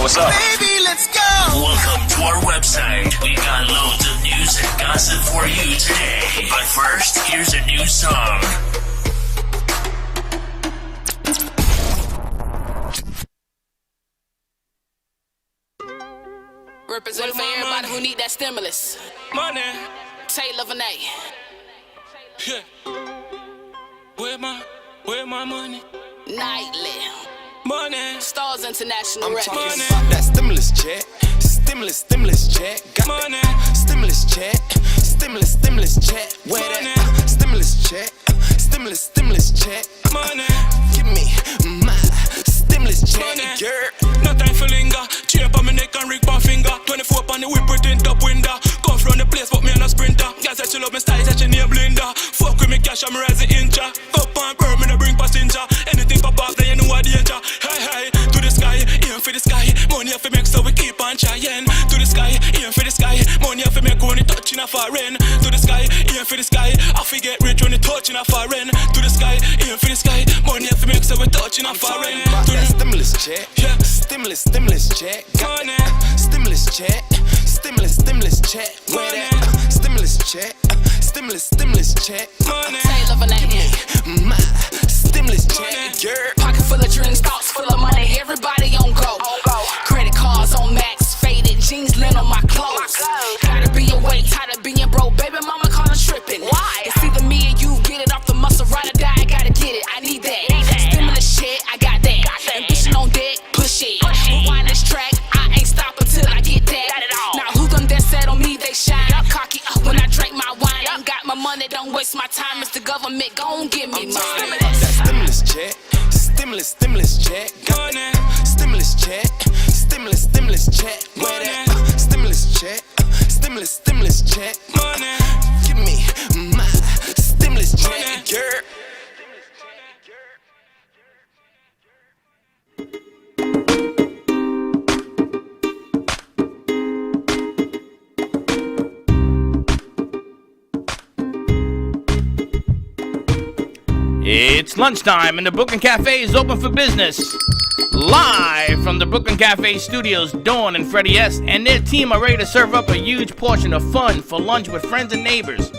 what's up? Baby, let's go. Welcome to our website. We got loads of news and gossip for you today. But first, here's a new song. Represent for everybody who need that stimulus. Money. Taylor Vinay. Yeah. Where my money? Nightly. Money. Stars International I'm Records. talking about that stimulus check. Stimulus check. Got Money. Stimulus check. Stimulus check. Where that stimulus check. Stimulus check. Money. Give me my stimulus check. Money. Girl. No time for linger. Chain on my neck and rig my finger. 24 on the whip with tint up window. Come from the place but me and a sprinter. Girl said she love me style, said she name Blinda. Fuck with me cash, I'm rising incha. Up and burn, me no bring passenger. Anything pop off, then you know what danger. Hey, to the sky, aim for the sky. Money have to make, so we keep on trying. To the sky, aim for the sky. Money have to make when it touching a foreign. To the sky, aim for the sky. I forget rich when it touching a foreign. To the sky, aim for the sky. Money have to make, so we touching a foreign. To that stimulus check. Yeah. Stimulus check. Got Money. Stimulus check. Stimulus check. Where that stimulus check. Stimulus check. Money. Taylor Vinay. My stimulus check. Girl. Pocket full of dreams, thoughts full of money. Everybody on go. Credit cards on max, faded jeans, lint on my clothes. Gotta be away, tired of being broke. Baby mama call her tripping. Why? It's either me or you. Get it off the muscle, ride or die. I gotta get it. I need that. Stimulus shit, I got that. Ambition on deck, push it. Rewind this track, I ain't stopping till I get that. Now who them that said on me they shine? Cocky when I drink my wine. Ain't got my money, don't waste my time. It's the government, gon' give me mine. That stimulus check. Stimulus check. Got Money. stimulus check. Stimulus check. Where that stimulus check. Stimulus check. Money. Give me my stimulus check, girl. It's lunchtime and the Brooklyn Cafe is open for business. Live from the Brooklyn Cafe studios, Dawn and Freddie S. and their team are ready to serve up a huge portion of fun for lunch with friends and neighbors.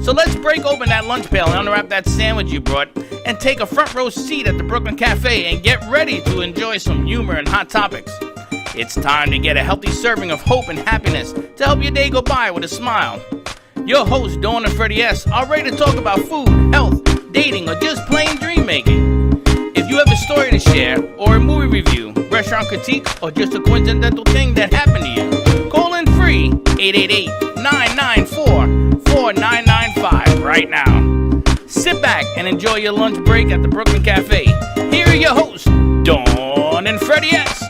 So let's break open that lunch pail and unwrap that sandwich you brought and take a front row seat at the Brooklyn Cafe and get ready to enjoy some humor and hot topics. It's time to get a healthy serving of hope and happiness to help your day go by with a smile. Your hosts, Dawn and Freddie S., are ready to talk about food, health, dating, or just plain dream making. If you have a story to share, or a movie review, restaurant critique, or just a coincidental thing that happened to you, call in free 888-994-4995 right now. Sit back and enjoy your lunch break at the Brooklyn Cafe. Here are your hosts, Dawn and Freddie S.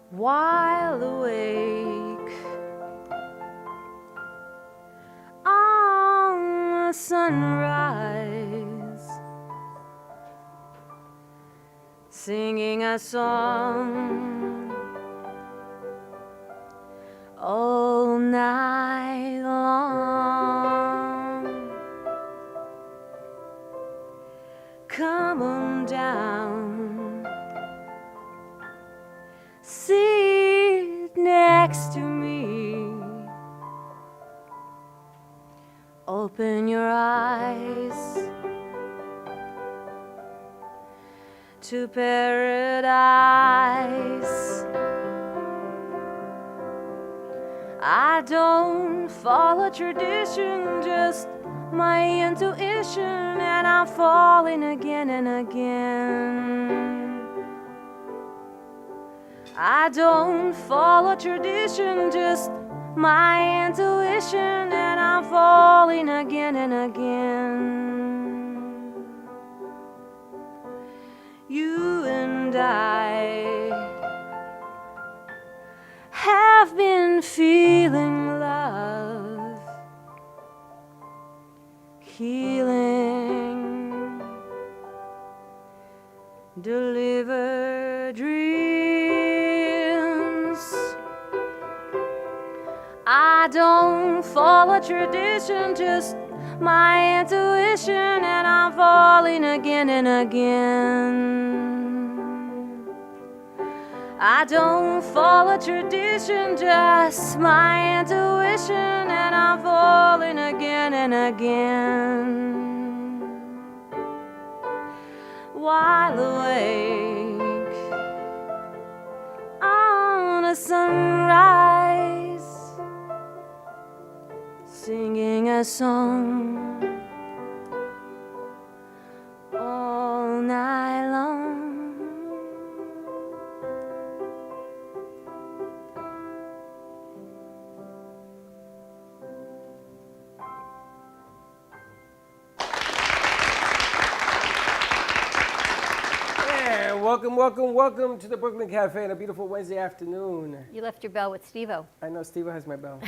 While awake on the sunrise, singing a song all night long. Come on down, sit next to me, open your eyes to paradise. I don't follow tradition, just my intuition, and I'm falling again and again. I don't follow tradition, just my intuition, and I'm falling again and again. fever dreams. I don't follow tradition, just my intuition, and I'm falling again and again. I don't follow tradition, just my intuition, and I'm falling again and again. While awake on a sunrise, singing a song all night long. Welcome to the Brooklyn Cafe on a beautiful Wednesday afternoon. You left your bell with Steve-O. I know Steve has my bell.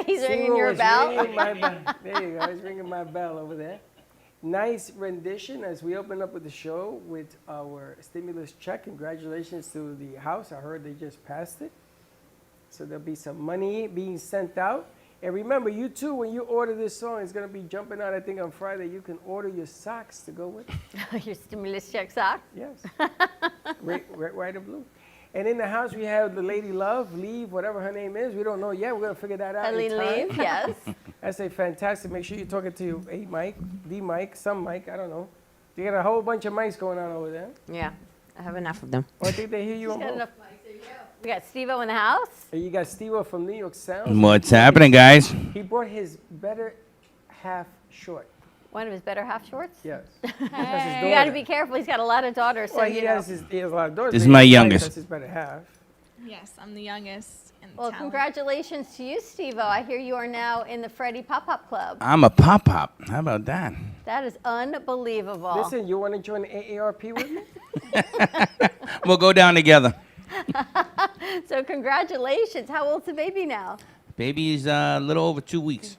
He's ringing Steve-O your is bell? ringing my bell. There you go. He's ringing my bell over there. Nice rendition as we open up with the show with our stimulus check. Congratulations to the House. I heard they just passed it. So there'll be some money being sent out. And remember, you too, when you order this song, it's going to be jumping out, I think, on Friday. You can order your socks to go with it. Your stimulus check sock? Yes. Red, white, and blue. And in the house, we have the lady Love, Leave, whatever her name is. We don't know yet. We're going to figure that out. Eileen Leave, yes. I say fantastic. Make sure you're talking to a mic, the mic, some mic, I don't know. You got a whole bunch of mics going on over there. Yeah, I have enough of them. Oh, I think they hear you on Got both. enough mics. We got Steve-O in the house. And you got Steve from New York Sound. What's happening, guys? He brought his better half short. One of his better half shorts. Yes. You got to be careful. He's got a lot of daughters. So Well, you he know. has a lot of daughters. This but is my he's youngest. That's his better half. Yes, I'm the youngest. And Well, congratulations to you, Steve-O. I hear you are now in the Freddie Pop-Up Club. I'm a pop-pop. How about that? That is unbelievable. Listen, you want to join the AARP with me? We'll go down together. So congratulations. How old's the baby now? Baby's a little over 2 weeks.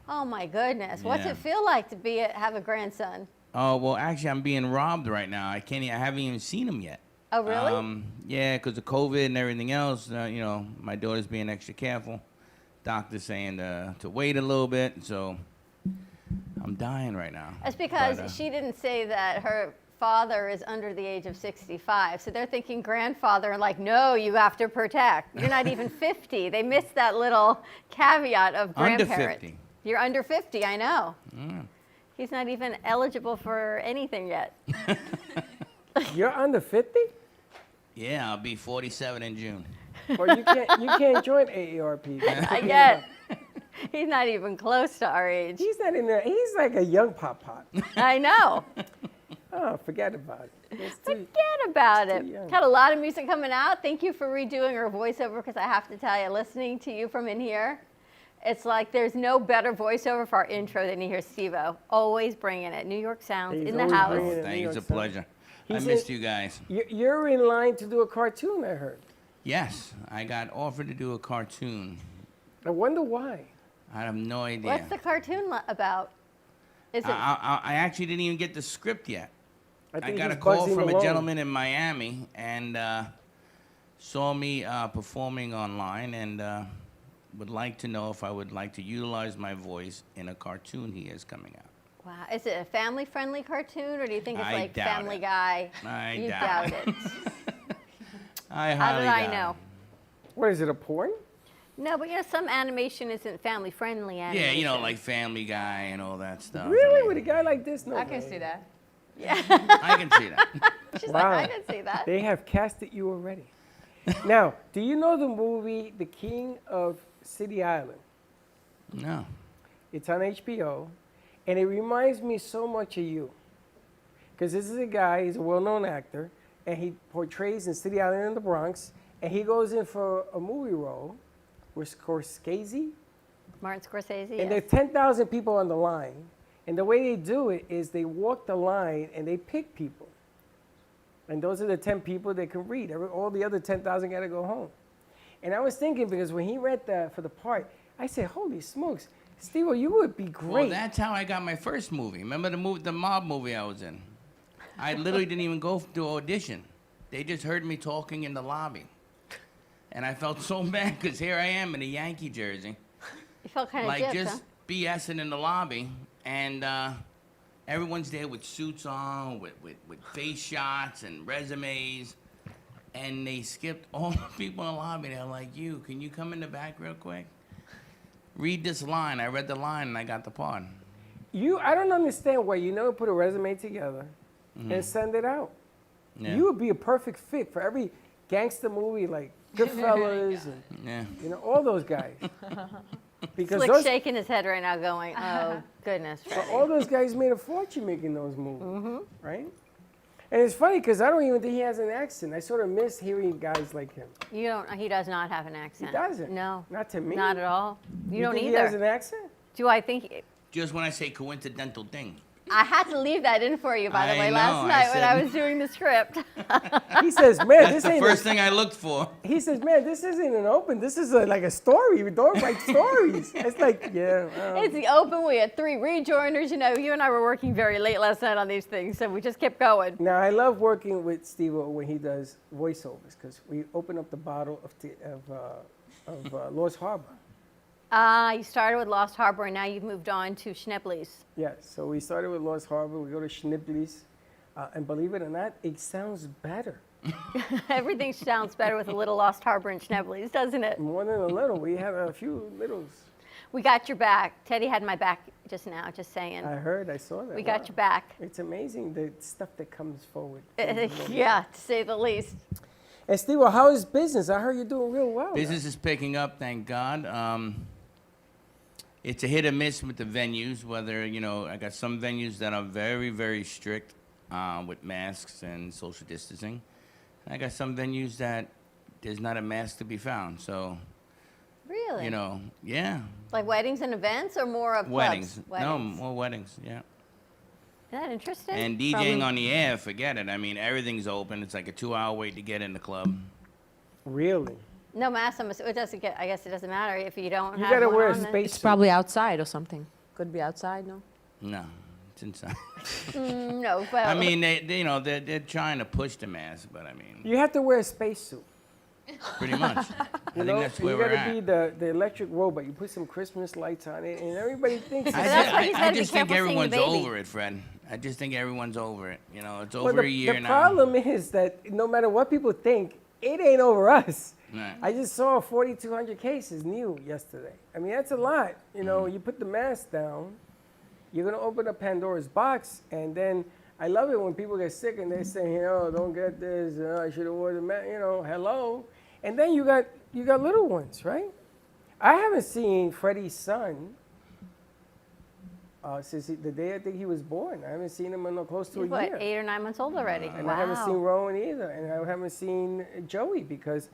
Oh my goodness. What's Yeah. it feel like to have a grandson? Oh, well, actually, I'm being robbed right now. I haven't even seen him yet. Oh really? Yeah, because of COVID and everything else. My daughter's being extra careful. Doctor's saying to wait a little bit, so I'm dying right now. That's because But, she didn't say that her father is under the age of 65. So they're thinking grandfather and like, no, you have to protect. You're not even 50. They missed that little caveat of Under grandparent. 50. You're under 50, I know. Mm. He's not even eligible for anything yet. You're under 50? Yeah, I'll be 47 in June. Or you can't join AARP. I get. He's not even close to our age. He's not in there. He's like a young pop. I know. Oh, forget about it. Forget about it. young. Got a lot of music coming out. Thank you for redoing our voiceover because I have to tell you, listening to you from in here, it's like there's no better voiceover for our intro than you hear Steve-O. Always bringing it. New York Sounds He's in the always house. bringing it. Thank New you. It's a York Sound. pleasure. I He's missed in- you guys. You're in line to do a cartoon, I heard. Yes, I got offered to do a cartoon. I wonder why. I have no idea. What's the cartoon about? Is it? I actually didn't even get the script yet. I think got a he's call Bugsy from a Malone. gentleman in Miami and saw me performing online and would like to know if I would like to utilize my voice in a cartoon he has coming out. Wow. Is it a family-friendly cartoon, or do you think it's I like doubt Family it. Guy? I You doubt doubt it. it. I How highly did I doubt know? it. What is it, a porn? No, but some animation isn't family-friendly Yeah, animation. like Family Guy and all that stuff. Really? I mean, With a guy like this? No I can way. see that. I can see that. She's Wow. like, I can see that. They have casted you already. Now, do you know the movie The King of City Island? No. It's on HBO, and it reminds me so much of you. Because this is a guy, he's a well-known actor, and he portrays in City Island in the Bronx, and he goes in for a movie role with Scorsese, Martin Scorsese. and there are Yes. 10,000 people on the line, and the way they do it is they walk the line and they pick people. And those are the 10 people that can read. All the other 10,000 got to go home. And I was thinking, because when he read for the part, I said, holy smokes, Steve, you would be great. Well, that's how I got my first movie. Remember the mob movie I was in? I literally didn't even go to audition. they just heard me talking in the lobby. And I felt so bad because here I am in a Yankee jersey. You felt kind of Like gypped, just BSing in the lobby. And everyone's there with suits on, with face shots and resumes. And they skipped all the people in the lobby. They're like, can you come in the back real quick? Read this line. I read the line and I got the part. I don't understand why you never put a resume together and send it out. Yeah. You would be a perfect fit for every gangster movie like Goodfellas and all those guys. Because Slick's shaking his head right now going, oh, goodness, Freddie. all those guys made a fortune making those movies, right? And it's funny because I don't even think he has an accent. I sort of miss hearing guys like him. He does not have an accent. He doesn't? No. Not to me. Not at all. You don't think either. He has an accent? Do I think... Just when I say coincidental thing. I had to leave that in for you, by the I way, know, last I night when I said- was doing the script. He says, man, That's this the ain't first thing I looked for. He says, man, this isn't an open. This is like a story. We don't write stories. It's like, It's the open. We had 3 rejoiners. You know, you and I were working very late last night on these things, so we just kept going. Now, I love working with Steve-O when he does voiceovers because we open up the bottle of Lost Harbor. You started with Lost Harbor, and now you've moved on to Schnebley's. Yes, so we started with Lost Harbor. We go to Schnibley's. And believe it or not, it sounds better. Everything sounds better with a little Lost Harbor and Schnebley's, doesn't it? More than a little. We have a few littles. We got your back. Teddy had my back just now, just saying. I heard, I saw that. We got your back. It's amazing the stuff that comes forward. Yeah, to say the least. And Steve, how is business? I heard you're doing real well. Business is picking up, thank God. It's a hit or miss with the venues, whether, I got some venues that are very, very strict with masks and social distancing. And I got some venues that there's not a mask to be found, so. Really? Yeah. Like weddings and events or more of Weddings. clubs? No, more weddings, yeah. Isn't that interesting? And DJing on the air, forget it. I mean, everything's open. It's like a 2-hour wait to get in the club. Really? No mask, it doesn't get, I guess it doesn't matter if you don't You have gotta one wear a on then. space It's suit. probably outside or something. Could be outside, no? No, it's inside. No, but I mean, they're trying to push the mask, but I mean, You have to wear a spacesuit. pretty much. I think that's where you we're gotta be at. the electric robot. You put some Christmas lights on it, and everybody thinks it's That's why he's I gotta be just think careful seeing the everyone's baby. over it, Fred. I just think everyone's over it. It's Well, over a year the now. problem is that no matter what people think, it ain't over us. Right. I just saw 4,200 cases new yesterday. I mean, that's a lot. You put the mask down, you're going to open up Pandora's box, and then I love it when people get sick and they say, don't get this, I should have worn the mask, hello. And then you got little ones, right? I haven't seen Freddie's son since the day I think he was born. I haven't seen him in close to he's a year. what, 8 or 9 months old already? And Wow. I haven't seen Rowan either, and I haven't seen Joey because,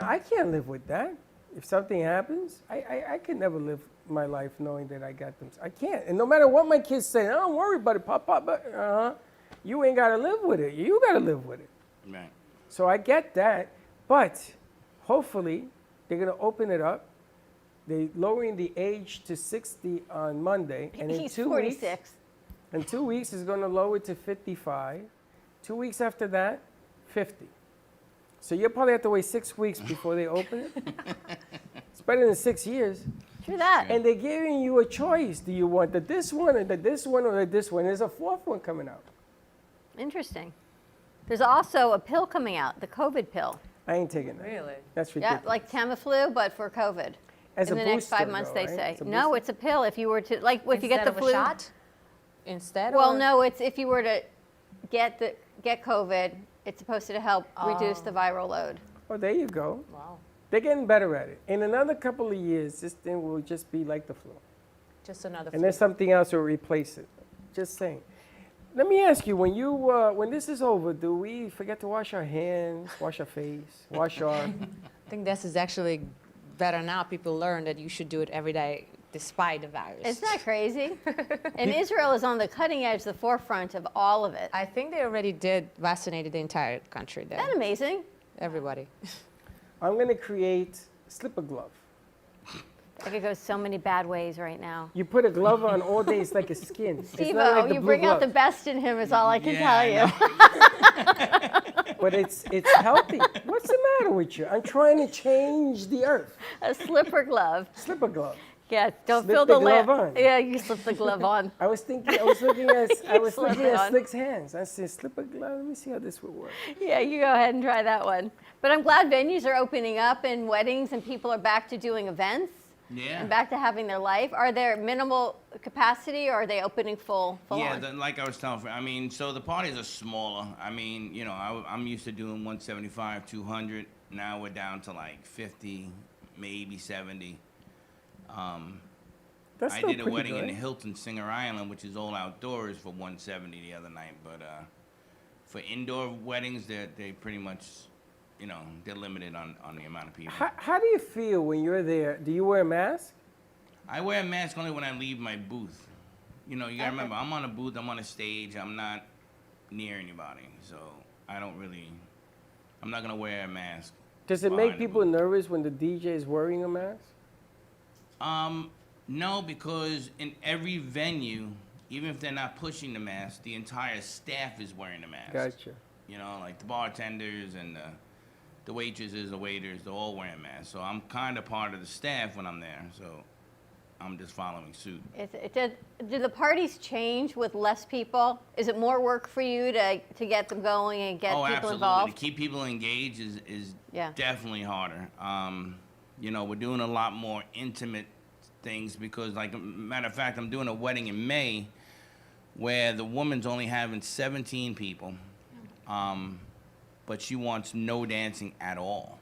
I can't live with that. If something happens, I can never live my life knowing that I got them. I can't. And no matter what my kids say, don't worry about it, Papa, but you ain't got to live with it. You got to live with it. Right. So I get that, but hopefully they're going to open it up. They're lowering the age to 60 on Monday, and in He's 2 46. weeks, in 2 weeks, it's going to lower it to 55. 2 weeks after that, 50. So you'll probably have to wait 6 weeks before they open it. It's better than 6 years. True that. And they're giving you a choice. Do you want this one, or this one, or this one? There's a 4th one coming out. Interesting. There's also a pill coming out, the COVID pill. I ain't taking that. Really? That's Yeah, ridiculous. like Tamiflu, but for COVID. As in a the next 5 booster, months, though, they right? say. It's a No, booster? it's a pill. If you were to, like, if you get the Instead of flu. a shot? Instead? Well, or? no, it's if you were to get COVID, it's supposed to help reduce the viral load. Oh, there you go. Wow. They're getting better at it. In another couple of years, this thing will just be like the flu. Just another And then something else will replace it. Just saying. Let me ask you, when this is over, do we forget to wash our hands, wash our face, wash our... I think this is actually better now. People learn that you should do it every day despite the virus. Isn't that crazy? And Israel is on the cutting edge, the forefront of all of it. I think they already did vaccinated the entire country there. Isn't that amazing? Everybody. I'm going to create slipper glove. I could go so many bad ways right now. You put a glove on all day, it's like a skin. It's not Steve-O, like the you blue bring out the glove. best in him is all I can tell I you. But it's healthy. What's the matter with you? I'm trying to change the earth. A slipper glove. Slip a glove. Yeah, don't Slip fill the the glove lamp. on. Yeah, you slip the glove on. I was looking at slip it on. Slick's hands. I said, slip a glove. Let me see how this would work. Yeah, you go ahead and try that one. But I'm glad venues are opening up and weddings and people are back to doing events. Yeah. And back to having their life. Are there minimal capacity or are they opening full Yeah, on? like I was telling, I mean, so the parties are smaller. I mean, you know, I'm used to doing 175, 200. Now we're down to like 50, maybe 70. That's I still did a pretty wedding in good. the Hilton Singer Island, which is all outdoors, for 170 the other night. But for indoor weddings, they pretty much, you know, they're limited on the amount of people. How do you feel when you're there? Do you wear a mask? I wear a mask only when I leave my booth. You know, you gotta remember, I'm on a booth, I'm on a stage, I'm not near anybody. So I'm not gonna wear a mask. Does it behind make the people booth. nervous when the DJ is wearing a mask? No, because in every venue, even if they're not pushing the mask, the entire staff is wearing the mask. Gotcha. You know, like the bartenders and the waitresses, the waiters, they're all wearing masks. So I'm kind of part of the staff when I'm there. So I'm just following suit. Do the parties change with less people? Is it more work for you to get them going and get Oh, people absolutely. involved? To keep people engaged is Yeah. definitely harder. You know, we're doing a lot more intimate things because, like, matter of fact, I'm doing a wedding in May where the woman's only having 17 people, but she wants no dancing at all.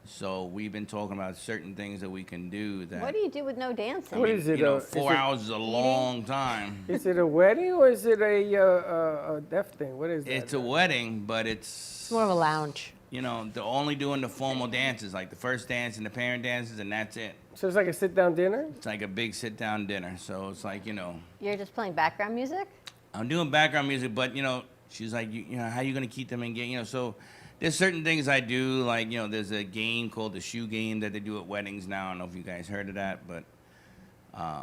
So we've been talking about certain things that we can do. That What do you do with no dancing? What is it, You know, is 4 it hours is a long time. Is it a wedding or is it a deaf thing? What is that? It's a wedding, but It's more of a lounge. you know, they're only doing the formal dances, like the first dance and the parent dances, and that's it. So it's like a sit-down dinner? It's like a big sit-down dinner. So it's like, you know, You're just playing background music? I'm doing background music, but, you know, she's like, you know, how you going to keep them engaged? You know, so there's certain things I do, like, you know, there's a game called the shoe game that they do at weddings now. I don't know if you guys heard of that, but.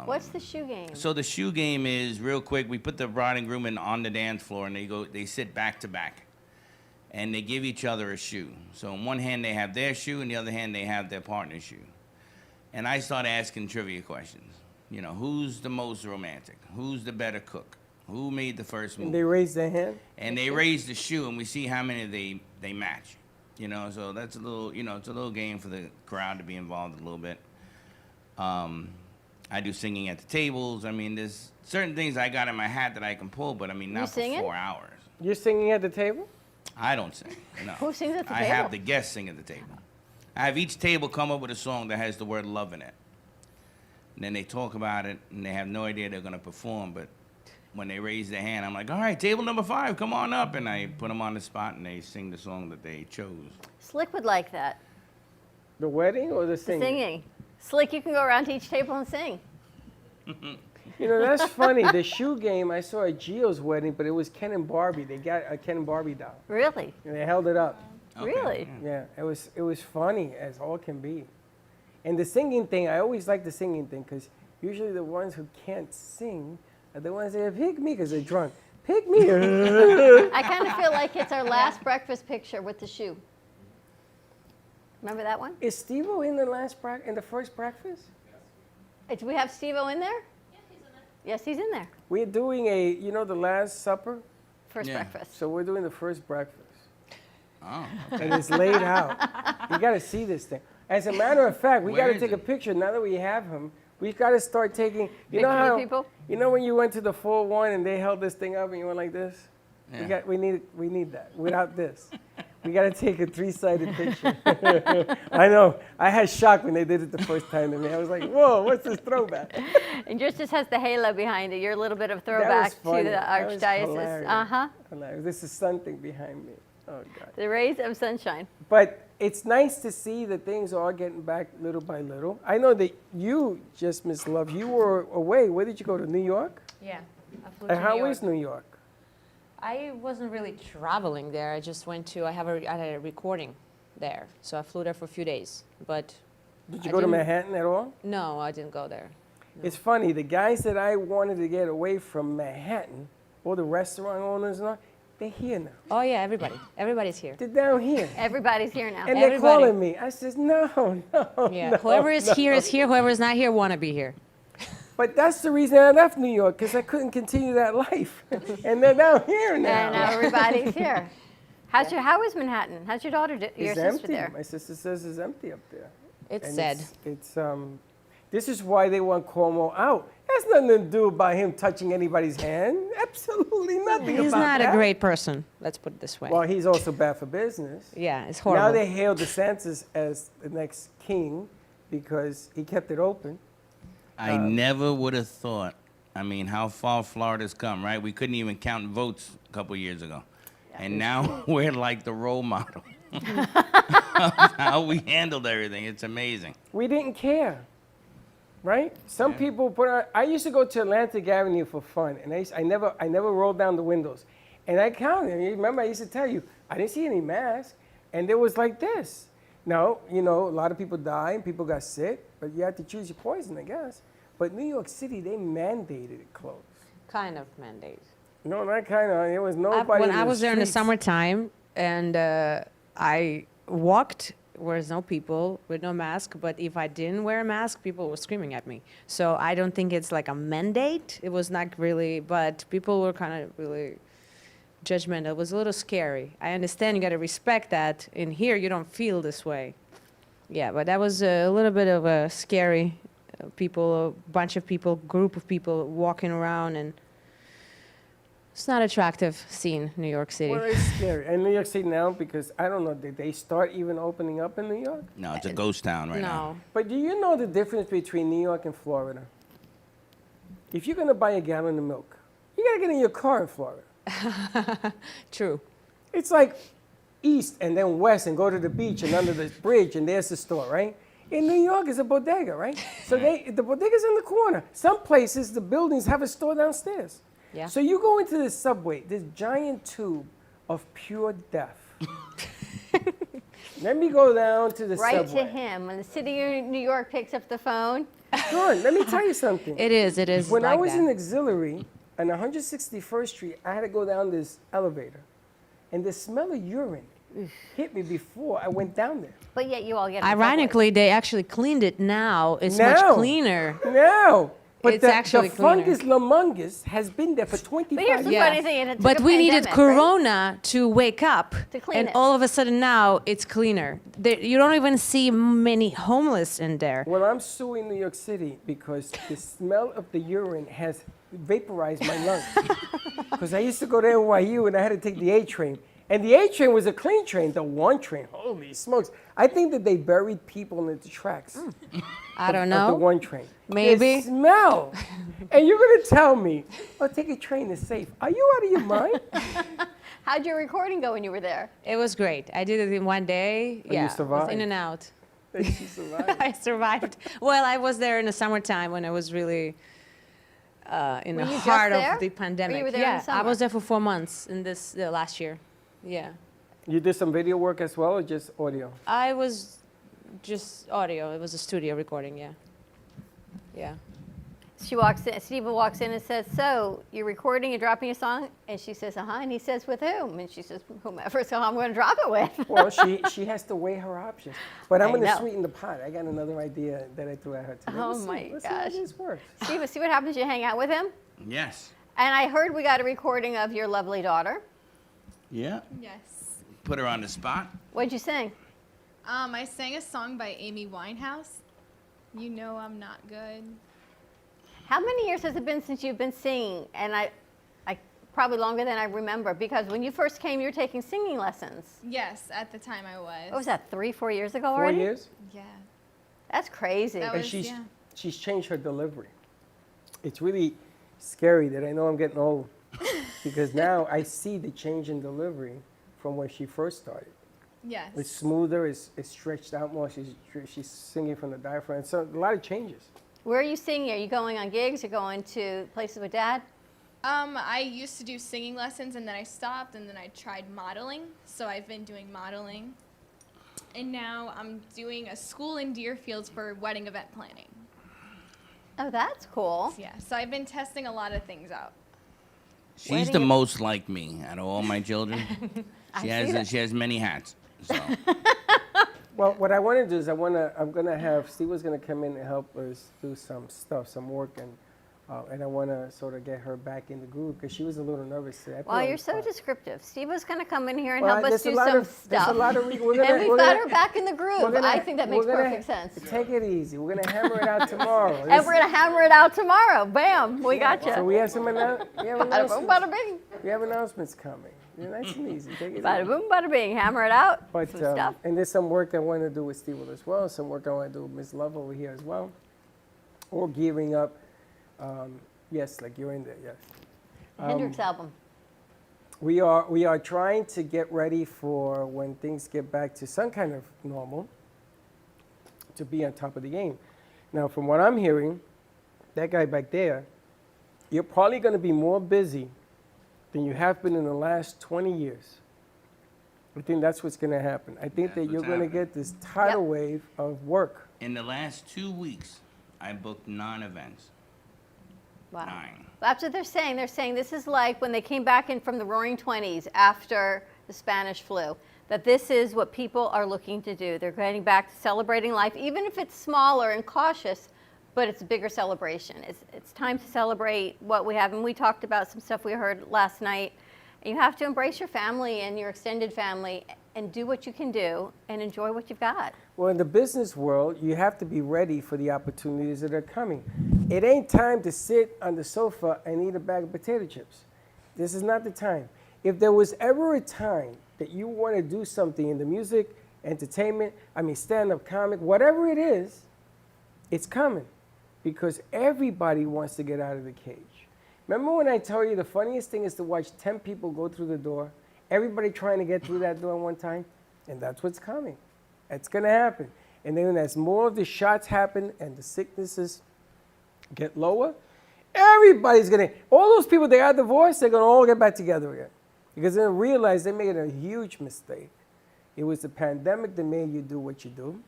What's the shoe game? So the shoe game is real quick. We put the bride and groom in on the dance floor, and they sit back to back. And they give each other a shoe. So in one hand they have their shoe, in the other hand they have their partner's shoe. And I start asking trivia questions. You know, who's the most romantic? Who's the better cook? Who made the first move? And they raise their hand? And they raise the shoe, and we see how many they match. You know, so that's a little, you know, it's a little game for the crowd to be involved a little bit. I do singing at the tables. I mean, there's certain things I got in my hat that I can pull, but I mean, not for singing? 4 hours. You're singing at the table? I don't sing. No. Who sings at the I table? have the guests sing at the table. I have each table come up with a song that has the word love in it. And then they talk about it, and they have no idea they're going to perform. But when they raise their hand, I'm like, all right, table number 5, come on up. And I put them on the spot, and they sing the song that they chose. Slick would like that. The wedding or the The singing? singing. Slick, you can go around to each table and sing. You know, that's funny. The shoe game, I saw at Gio's wedding, but it was Ken and Barbie. They got a Ken and Barbie doll, Really? and they held it up. Okay. Really? Yeah, it was funny as all can be. And the singing thing, I always like the singing thing because usually the ones who can't sing are the ones that pick me because they're drunk. Pick me. I kind of feel like it's our last breakfast picture with the shoe. Remember that one? Is Steve-O in the first breakfast? Do we have Steve-O in there? Yes, he's in there. We're doing the Last Supper. First Yeah. breakfast. So we're doing the first breakfast. Oh. And it's laid out. You got to see this thing. As a matter of fact, we Where got to is take a it? picture now that we have him. We got to start taking. You Picture know of how? people? You know when you went to the 4-1 and they held this thing up and you went like this? Yeah. We need that. Without this, we got to take a 3-sided picture. I know. I had shock when they did it the first time to me. I was like, whoa, what's this throwback? And yours just has the halo behind it. You're a little bit of a throwback to funny. the That was Archdiocese. hilarious. Uh-huh. Hilarious. This is something behind me. Oh God. The rays of sunshine. But it's nice to see that things are getting back little by little. I know that you, just Miss Love, you were away. Where did you go to? New York? Yeah. I flew And to how New York. is New York? I wasn't really traveling there. I just went to, I had a recording there. So I flew there for a few days. But Did you go to Manhattan at all? No, I didn't go there. It's funny, the guys that I wanted to get away from Manhattan, all the restaurant owners and all, they're here now. Oh yeah, everybody's here. They're down here. Everybody's here now. And they're calling me. I says, no. Yeah, no, whoever is no. here is here. Whoever is not here wanna be here. But that's the reason I left New York, because I couldn't continue that life. And they're down here now. And now everybody's here. How is Manhattan? How's your daughter, your It's sister empty. there? My sister says it's empty up there. It's And sad. This is why they want Cuomo out. It has nothing to do about him touching anybody's hand. Absolutely nothing He's about not that. a great person. Let's put it this way. Well, he's also bad for business. Yeah, it's horrible. Now they hail DeSantis as the next king because he kept it open. I never would have thought. I mean, how far Florida's come, right? We couldn't even count votes a couple years ago. And now we're like the role model of how we handled everything. It's amazing. We didn't care, right? Some people put on. I used to go to Atlantic Avenue for fun, and I never rolled down the windows, and I counted. You remember, I used to tell you I didn't see any masks, and it was like this. Now, a lot of people died, and people got sick, but you had to choose your poison, I guess. But New York City, they mandated it closed. Kind of mandate. No, not kind of. There was nobody. When in I the was there in the streets. summertime, and I walked where there's no people with no mask, but if I didn't wear a mask, people were screaming at me. So I don't think it's like a mandate. It was not really, but people were kind of really judgmental. It was a little scary. I understand you got to respect that. In here, you don't feel this way. Yeah, but that was a little bit of a scary people, a bunch of people, group of people walking around, and it's not attractive scene, New York City. Well, it's scary. And New York City now, because I don't know, did they start even opening up in New York? No, it's a ghost town right now. No. But do you know the difference between New York and Florida? If you're going to buy a gallon of milk, you got to get in your car in Florida. True. It's like east and then west and go to the beach and under the bridge and there's the store, right? In New York, it's a bodega, right? So the bodega's in the corner. Some places, the buildings have a store downstairs. Yeah. So you go into the subway, this giant tube of pure death. Let me go down to the Right subway. to him. When the city of New York picks up the phone. Good. Let me tell you something. It is. When I like was that. in Auxiliary on 161st Street, I had to go down this elevator. And the smell of urine hit me before I went down there. But yet you all get. Ironically, they actually cleaned it now. It's Now. much cleaner. No. But It's actually the cleaner. fungus lamungus has been there for 25 But here's the years. funny thing. It took But a we needed pandemic, right? Corona to wake up, To clean and it. all of a sudden now it's cleaner. You don't even see many homeless in there. Well, I'm suing New York City because the smell of the urine has vaporized my lungs. Because I used to go to NYU and I had to take the A train. And the A train was a clean train, the one train. Holy smokes. I think that they buried people in the tracks. I don't Of the know. one train. Maybe. The smell. And you're going to tell me, oh, take a train, it's safe. Are you out of your mind? How'd your recording go when you were there? It was great. I did it in one day. you Yeah, I was survived. in and out. You survived. I survived. Well, I was there in the summertime when it was really in Were the you just heart there? of the Or pandemic. you were there in the Yeah, I summer? was there for 4 months in this last year. Yeah, You did some video work as well or just audio? I was just audio. It was a studio recording. Yeah, yeah. She walks in, Steve walks in and says, so you're recording, you're dropping a song? And she says, uh-huh. And he says, with whom? And she says, whomever, so I'm going to drop it with. Well, she has to weigh her options. But I'm I going to know. sweeten the pot. I got another idea that I threw at her today. Oh Let's see- my let's see how gosh. this works. Steve, see what happens? You hang out with him? Yes. And I heard we got a recording of your lovely daughter. Yeah. Yes. Put her on the spot. What'd you sing? I sang a song by Amy Winehouse. You know I'm not good. How many years has it been since you've been singing? And I probably longer than I remember, because when you first came, you were taking singing lessons. Yes, at the time I was. What was that, 3-4 years ago 4 already? years? Yeah. That's crazy. That And was- she's, yeah. she's changed her delivery. It's really scary that I know I'm getting old because now I see the change in delivery from when she first started. Yes. It's smoother, it's stretched out more. She's singing from the diaphragm. So a lot of changes. Where are you singing? Are you going on gigs? You're going to places with Dad? I used to do singing lessons and then I stopped and then I tried modeling. So I've been doing modeling. and now I'm doing a school in Deerfield for wedding event planning. Oh, that's cool. Yeah, so I've been testing a lot of things out. She's the most like me out of all my children. She has many hats. So. Well, what I want to do is I'm gonna have Steve was gonna come in and help us do some stuff, some work, and I want to sort of get her back in the groove because she was a little nervous today. Well, you're so descriptive. Steve was going to come in here and Well, help us there's do a lot some of- stuff. there's a lot of and we've got her back in the groove. I think that makes we're gonna perfect sense. Take it easy. We're gonna hammer it out tomorrow. And we're going to hammer it out tomorrow. Bam, we got you. So we have some Bada boom, announcements. bada bing. We have announcements coming. Yeah, nice and easy. Take it Bada easy. boom, bada bing. Hammer it out. But some stuff. and there's some work I want to do with Steve as well. Some work I want to do with Miss Love over here as well. Or gearing up. Yes, like you're in there. Yes. Hendrix album. We are trying to get ready for when things get back to some kind of normal, to be on top of the game. Now, from what I'm hearing, that guy back there, you're probably going to be more busy than you have been in the last 20 years. I think that's what's going to happen. I think that you're going to get this tidal wave of work. In the last 2 weeks, I booked 9 events. Wow. 9. That's what they're saying. They're saying this is like when they came back in from the Roaring 20s after the Spanish flu, that this is what people are looking to do. They're getting back to celebrating life, even if it's smaller and cautious, but it's a bigger celebration. It's time to celebrate what we have. And we talked about some stuff we heard last night. And you have to embrace your family and your extended family and do what you can do and enjoy what you've got. Well, in the business world, you have to be ready for the opportunities that are coming. It ain't time to sit on the sofa and eat a bag of potato chips. This is not the time. If there was ever a time that you want to do something in the music, entertainment, stand-up comic, whatever it is, it's coming because everybody wants to get out of the cage. Remember when I told you the funniest thing is to watch 10 people go through the door, everybody trying to get through that door at one time? And that's what's coming. It's going to happen. And then as more of the shots happen and the sicknesses get lower, everybody's going to, all those people that got divorced, they're going to all get back together again. Because they realize they made a huge mistake. It was the pandemic that made you do what you do.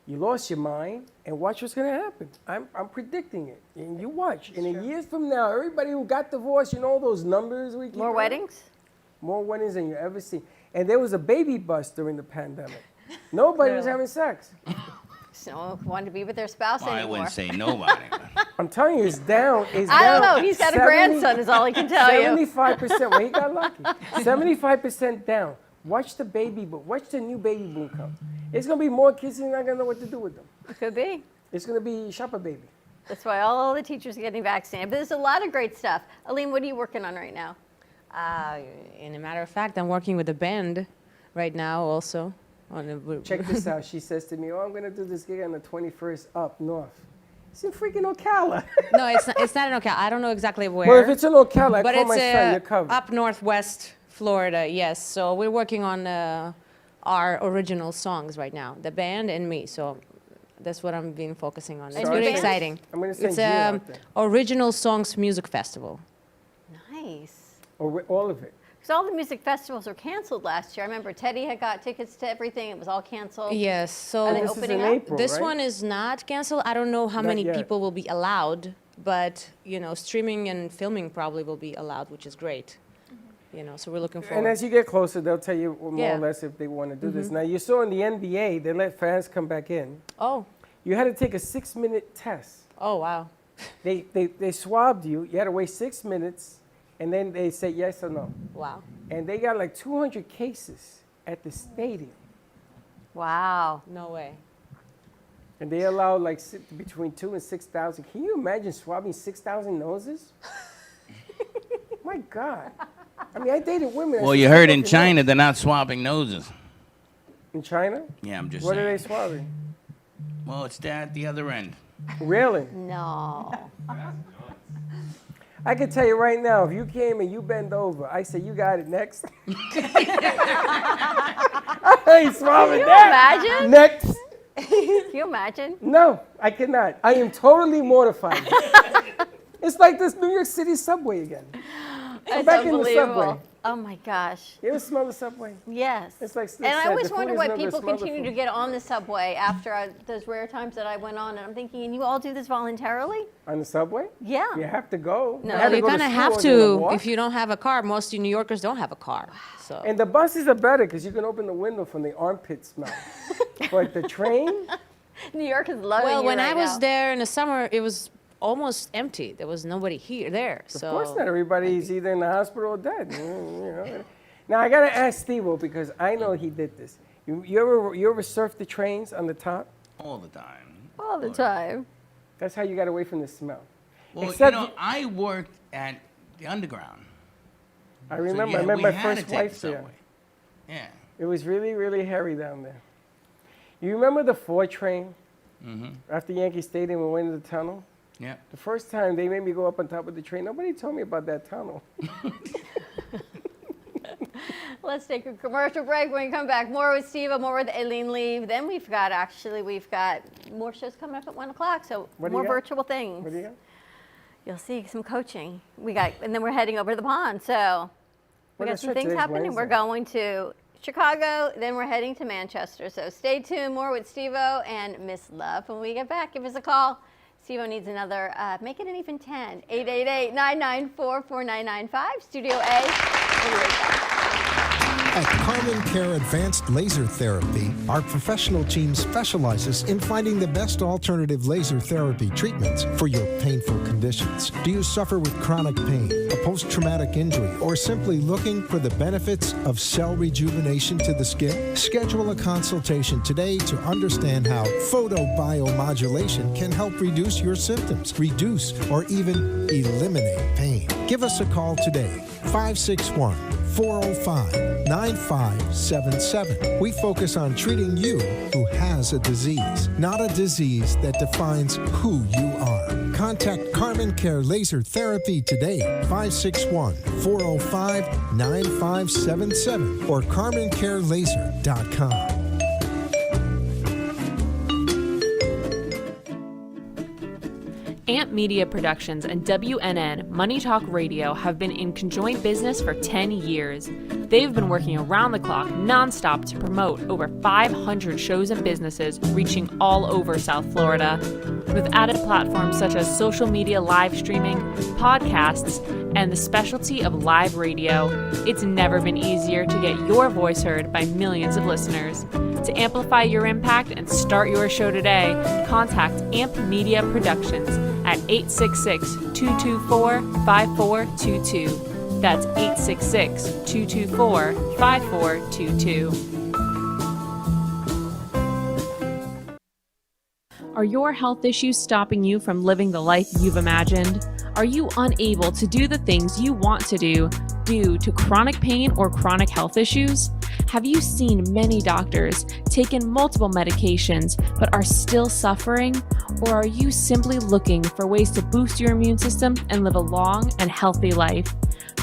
You lost your mind, and watch what's going to happen. I'm predicting it. And you watch. In a year from now, everybody who got divorced, you know all those numbers we keep More hearing? weddings? More weddings than you ever see. And there was a baby bust during the pandemic. Nobody was having sex. No one wanted to be with their spouse Well, I anymore. wouldn't say nobody. I'm telling you, it's down. It's I don't down know. He's got a grandson, is all I can tell you. 75%. Well, he got lucky. 75% down. Watch the baby boom. Watch the new baby boom come. It's going to be more kids and you're not going to know what to do with them. It could be. It's going to be Shopper Baby. That's why all the teachers are getting vaccinated. But there's a lot of great stuff. Aline, what are you working on right now? In a matter of fact, I'm working with a band right now also. Check this out. She says to me, I'm going to do this gig on the 21st up north. It's in freaking Ocala. No, it's not in Ocala. I don't know exactly where. Well, if it's in Ocala, I but call it's my friend. You're covered. up northwest Florida, yes. So we're working on our original songs right now, the band and me. So that's what I'm been focusing on. It's And really your band? exciting. I'm going to send It's you out there. Original Songs Music Festival. Nice. Or all of it. Because all the music festivals were canceled last year. I remember Teddy had got tickets to everything. It was all canceled. Yes. So Are they This is opening in up? April, this right? one is not canceled. I don't know how Not many yet. people will be allowed, but streaming and filming probably will be allowed, which is great. So we're looking forward. And as you get closer, they'll tell you more Yeah. or less if they want to do this. Now, you saw in the NBA, they let fans come back in. Oh, You had to take a 6-minute test. oh wow. They swabbed you. You had to wait 6 minutes, and then they say yes or no. Wow. And they got like 200 cases at the stadium. Wow. No way. And they allow like between 2,000 and 6,000. Can you imagine swabbing 6,000 noses? My God. I dated women. Well, you heard in China they're not swapping noses. In China? Yeah, I'm just What saying. are they swabbing? Well, it's there at the other end. Really? No. I can tell you right now, if you came and you bend over, I say, you got it, next. I ain't swabbing that. Imagine? Next. Can you imagine? No, I cannot. I am totally mortified. It's like this New York City subway again. I'm It's back in the unbelievable. subway. Oh my gosh. You ever smell the subway? Yes. It's like and I said, always the food wonder is why never people smell the continue to food. get on the subway after those rare times that I went on, and I'm thinking, and you all do this voluntarily? On the subway? Yeah. You have to go. No, I had to You go kind of school have and then to walk. if you don't have a car. Most New Yorkers don't have a car. So. And the buses are better because you can open the window from the armpit smell. But the train, New York is loving Well, you when right I was now. there in the summer, it was almost empty. There was nobody there. of So course not. Everybody's either in the hospital or dead. You know. Now I gotta ask Steve-O because I know he did this. You ever surf the trains on the top? All the time. All the time. That's how you got away from the smell. Well, Except I worked at the Underground. I So, remember. yeah, I met we my had to first take wife the there. subway. Yeah. It was really, really hairy down there. You remember the 4 train? Mm-hmm. After Yankee Stadium, we went into the tunnel. Yeah. The first time they made me go up on top of the train, nobody told me about that tunnel. Let's take a commercial break. When we come back, more with Steve, more with Aileen Lee. Then we've got more shows coming up at 1 o'clock. So What do more you got? virtual things. What do you got? You'll see some coaching. And then we're heading over to the pond. So we Well, got that's some right, things today's happening. We're Wednesday. going to Chicago, then we're heading to Manchester. So stay tuned. More with Steve-O and Miss Love. When we get back, give us a call. Steve-O needs another, make it an even 10. 888-994-4995, Studio A. We'll be right back. At Carmen Care Advanced Laser Therapy, our professional team specializes in finding the best alternative laser therapy treatments for your painful conditions. Do you suffer with chronic pain, a post-traumatic injury, or simply looking for the benefits of cell rejuvenation to the skin? Schedule a consultation today to understand how photobiomodulation can help reduce your symptoms, reduce or even eliminate pain. Give us a call today, 561-405-9577. We focus on treating you who has a disease, not a disease that defines who you are. Contact Carmen Care Laser Therapy today, 561-405-9577 or carmencarelaser.com. Amp Media Productions and WNN Money Talk Radio have been in conjoint business for 10 years. They've been working around the clock nonstop to promote over 500 shows and businesses reaching all over South Florida. With added platforms such as social media live streaming, podcasts, and the specialty of live radio, it's never been easier to get your voice heard by millions of listeners. To amplify your impact and start your show today, contact Amp Media Productions at 866-224-5422. That's 866-224-5422. Are your health issues stopping you from living the life you've imagined? Are you unable to do the things you want to do due to chronic pain or chronic health issues? Have you seen many doctors, taken multiple medications, but are still suffering? Or are you simply looking for ways to boost your immune system and live a long and healthy life?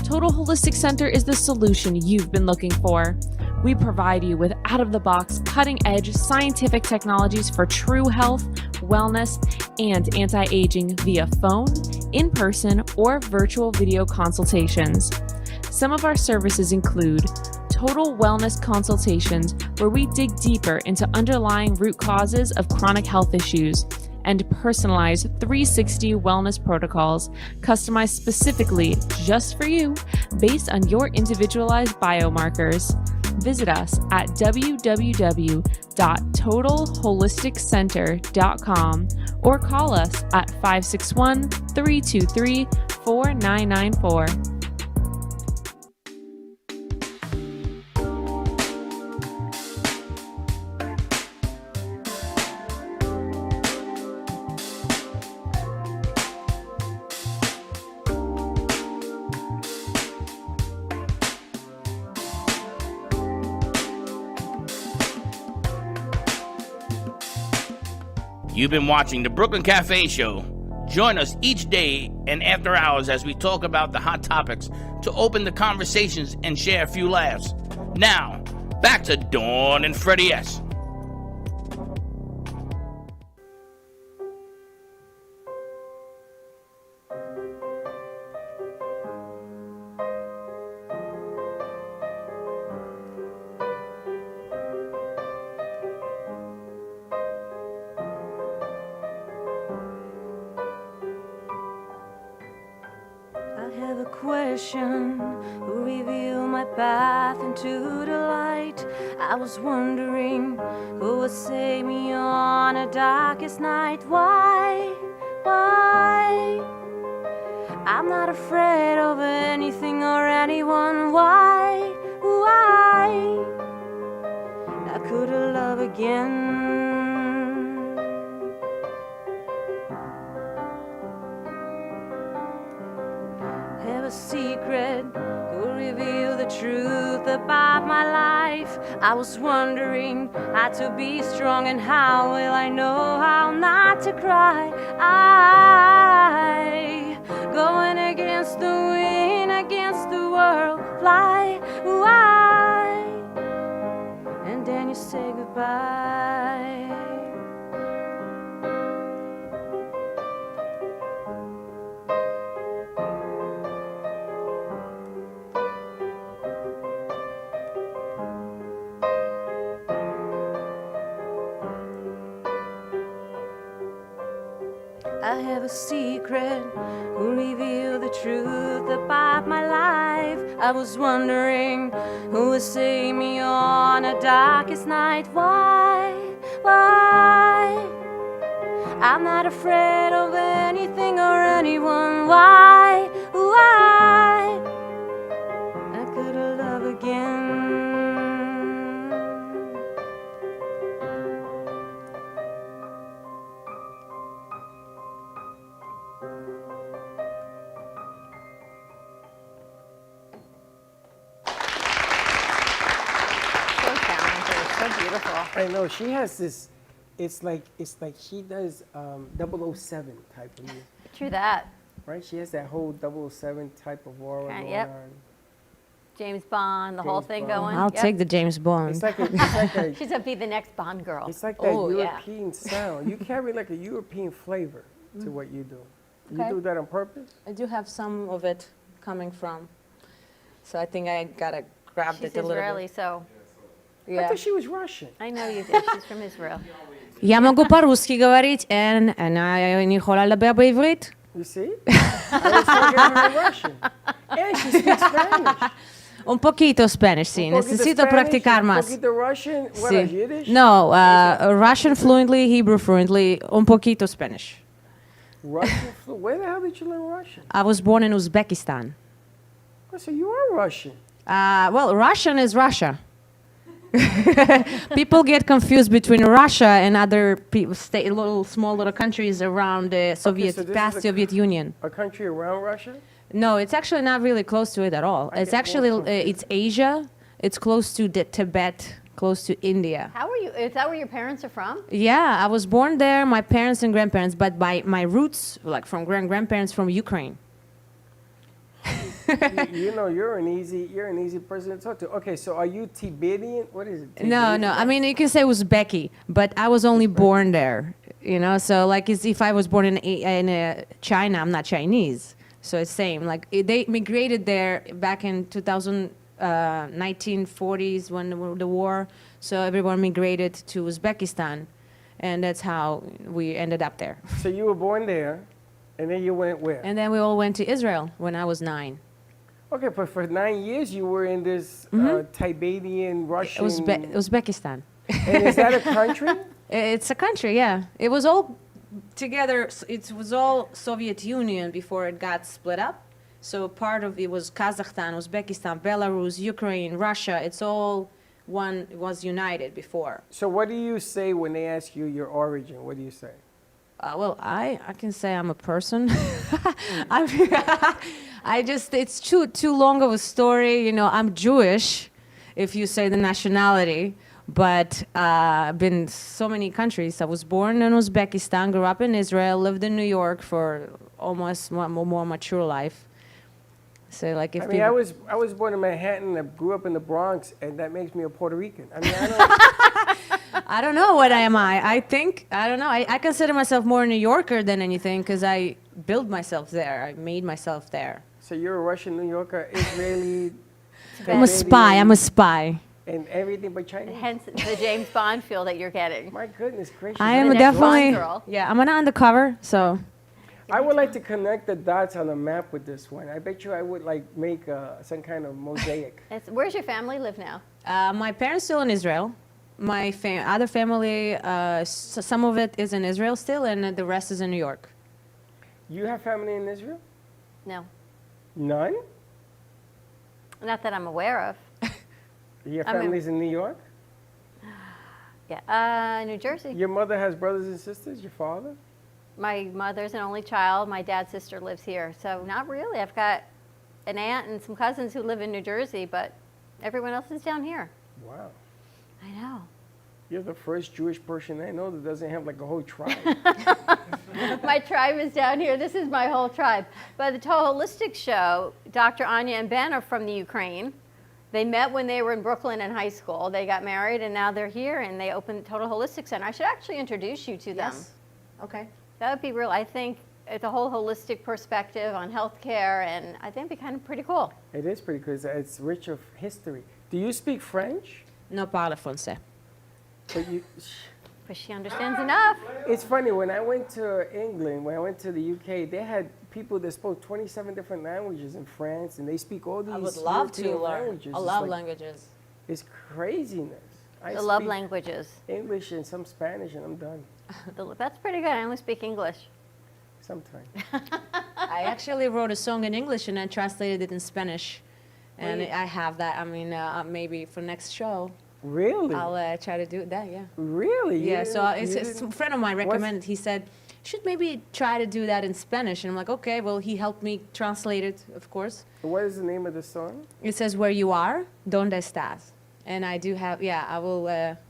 Total Holistic Center is the solution you've been looking for. We provide you with out-of-the-box, cutting-edge scientific technologies for true health, wellness, and anti-aging via phone, in-person, or virtual video consultations. Some of our services include total wellness consultations, where we dig deeper into underlying root causes of chronic health issues, and personalized 360 wellness protocols customized specifically just for you based on your individualized biomarkers. Visit us at www.totalholisticcenter.com or call us at 561-323-4994. You've been watching the Brooklyn Cafe Show. Join us each day and after hours as we talk about the hot topics to open the conversations and share a few laughs. Now, back to Dawn and Freddie S. intuition who revealed my path into the light. I was wondering who would save me on the darkest night. Why? I'm not afraid of anything or anyone. Why? I could love again. Have a secret who reveal the truth about my life. I was wondering how to be strong and how will I know how not to cry. I going against the wind, against the world, fly. And then you say goodbye. I have a secret who revealed the truth about my life. I was wondering who would save me on the darkest night. Why? I'm not afraid of anything or anyone. Why? I could love again. I know she has this. It's like she does 007 type of music. True that. Right? She has that whole 007 type of aura going Yep. on. James Bond, the whole James thing Bond. going. I'll Yep. take the James Bond. It's like a She's gonna be the next Bond girl. it's like that Oh, yeah. European sound. You carry like a European flavor to what you do. Okay. You do that on purpose? I do have some of it coming from. So I think I gotta grab She's it a little Israeli, bit. so I Yeah. thought she was Russian. I know you did. She's from Israel. Я могу по-русски говорить, и она не יכולה לדבר בעברית. You see? I was thinking her Russian. And she speaks Spanish. Un poquito Spanish, sí. Un poquito Necesito Spanish, practicar un más. poquito Russian. What, Sí. Yiddish? No, Russian fluently, Hebrew fluently, un poquito Spanish. Russian? Where the hell did you learn Russian? I was born in Uzbekistan. Oh, so you are Russian. Well, Russian is Russia. People get confused between Russia and other small little countries around the Soviet, so this past is a Soviet Union. A country around Russia? No, it's actually not really close to it at all. I It's get actually, more confused. it's Asia. It's close to Tibet, close to India. How are you? Is that where your parents are from? Yeah, I was born there, my parents and grandparents, but by my roots, like from grandparents from Ukraine. You know, you're an easy person to talk to. Okay, so are you Tibetan? What is it? No, no. I mean, you can say Uzbeki, but I was only born there. You know, so like if I was born in China, I'm not Chinese. So it's same. Like they migrated there back in 1940s when the war. So everyone migrated to Uzbekistan, and that's how we ended up there. So you were born there, and then you went where? And then we all went to Israel when I was 9. Okay, but for 9 years you were in this Tibetan, Russian. Uzbekistan. And is that a country? It's a country, yeah. It was all together. It was all Soviet Union before it got split up. So part of it was Kazakhstan, Uzbekistan, Belarus, Ukraine, Russia. It's all one. It was united before. So what do you say when they ask you your origin? What do you say? Well, I can say I'm a person. It's too long of a story. You know, I'm Jewish, if you say the nationality. But I've been so many countries. I was born in Uzbekistan, grew up in Israel, lived in New York for almost more mature life. So like if I mean, I was born in Manhattan. I grew up in the Bronx, and that makes me a Puerto Rican. I mean, I don't know what am I. I don't know. I consider myself more a New Yorker than anything because I built myself there. I made myself there. So you're a Russian New Yorker, Israeli. I'm a spy. I'm a spy. And everything but Chinese. Hence the James Bond feel that you're getting. My goodness gracious. I am next definitely. Bond girl. Yeah, I'm an undercover. So. I would like to connect the dots on a map with this one. I bet you I would like make some kind of mosaic. Where's your family live now? My parents still in Israel. My other family, some of it is in Israel still, and the rest is in New York. You have family in Israel? No. None? Not that I'm aware of. Your family's in New York? Yeah, New Jersey. Your mother has brothers and sisters? Your father? My mother's an only child. My dad's sister lives here. So not really. I've got an aunt and some cousins who live in New Jersey, but everyone else is down here. Wow. I know. You're the first Jewish person I know that doesn't have like a whole tribe. My tribe is down here. This is my whole tribe. But the Total Holistic Show, Dr. Anya and Ben are from the Ukraine. They met when they were in Brooklyn in high school. They got married, and now they're here, and they opened Total Holistic Center. I should actually introduce you to them. Yes. Okay. That would be real. I think it's a whole holistic perspective on healthcare, and I think it'd be kind of pretty cool. It is pretty cool. It's rich of history. Do you speak French? No parle français. But she understands enough. It's funny, when I went to England, when I went to the UK, they had people that spoke 27 different languages in France, and they speak all these I would love to European learn. languages. I It's love like- languages. It's craziness. I love speak languages. English and some Spanish, and I'm done. That's pretty good. I only speak English. Sometimes. I actually wrote a song in English and then translated it in Spanish. And Wait. I have that, I mean, maybe for next show. Really? I'll try to do that, yeah. Really? You Yeah, so didn't- it's a friend of mine recommended. He said, you should maybe try to do that in Spanish. And I'm like, okay, well, he helped me translate it, of course. What is the name of the song? It says, where you are, donde estás. And I do have, yeah, I will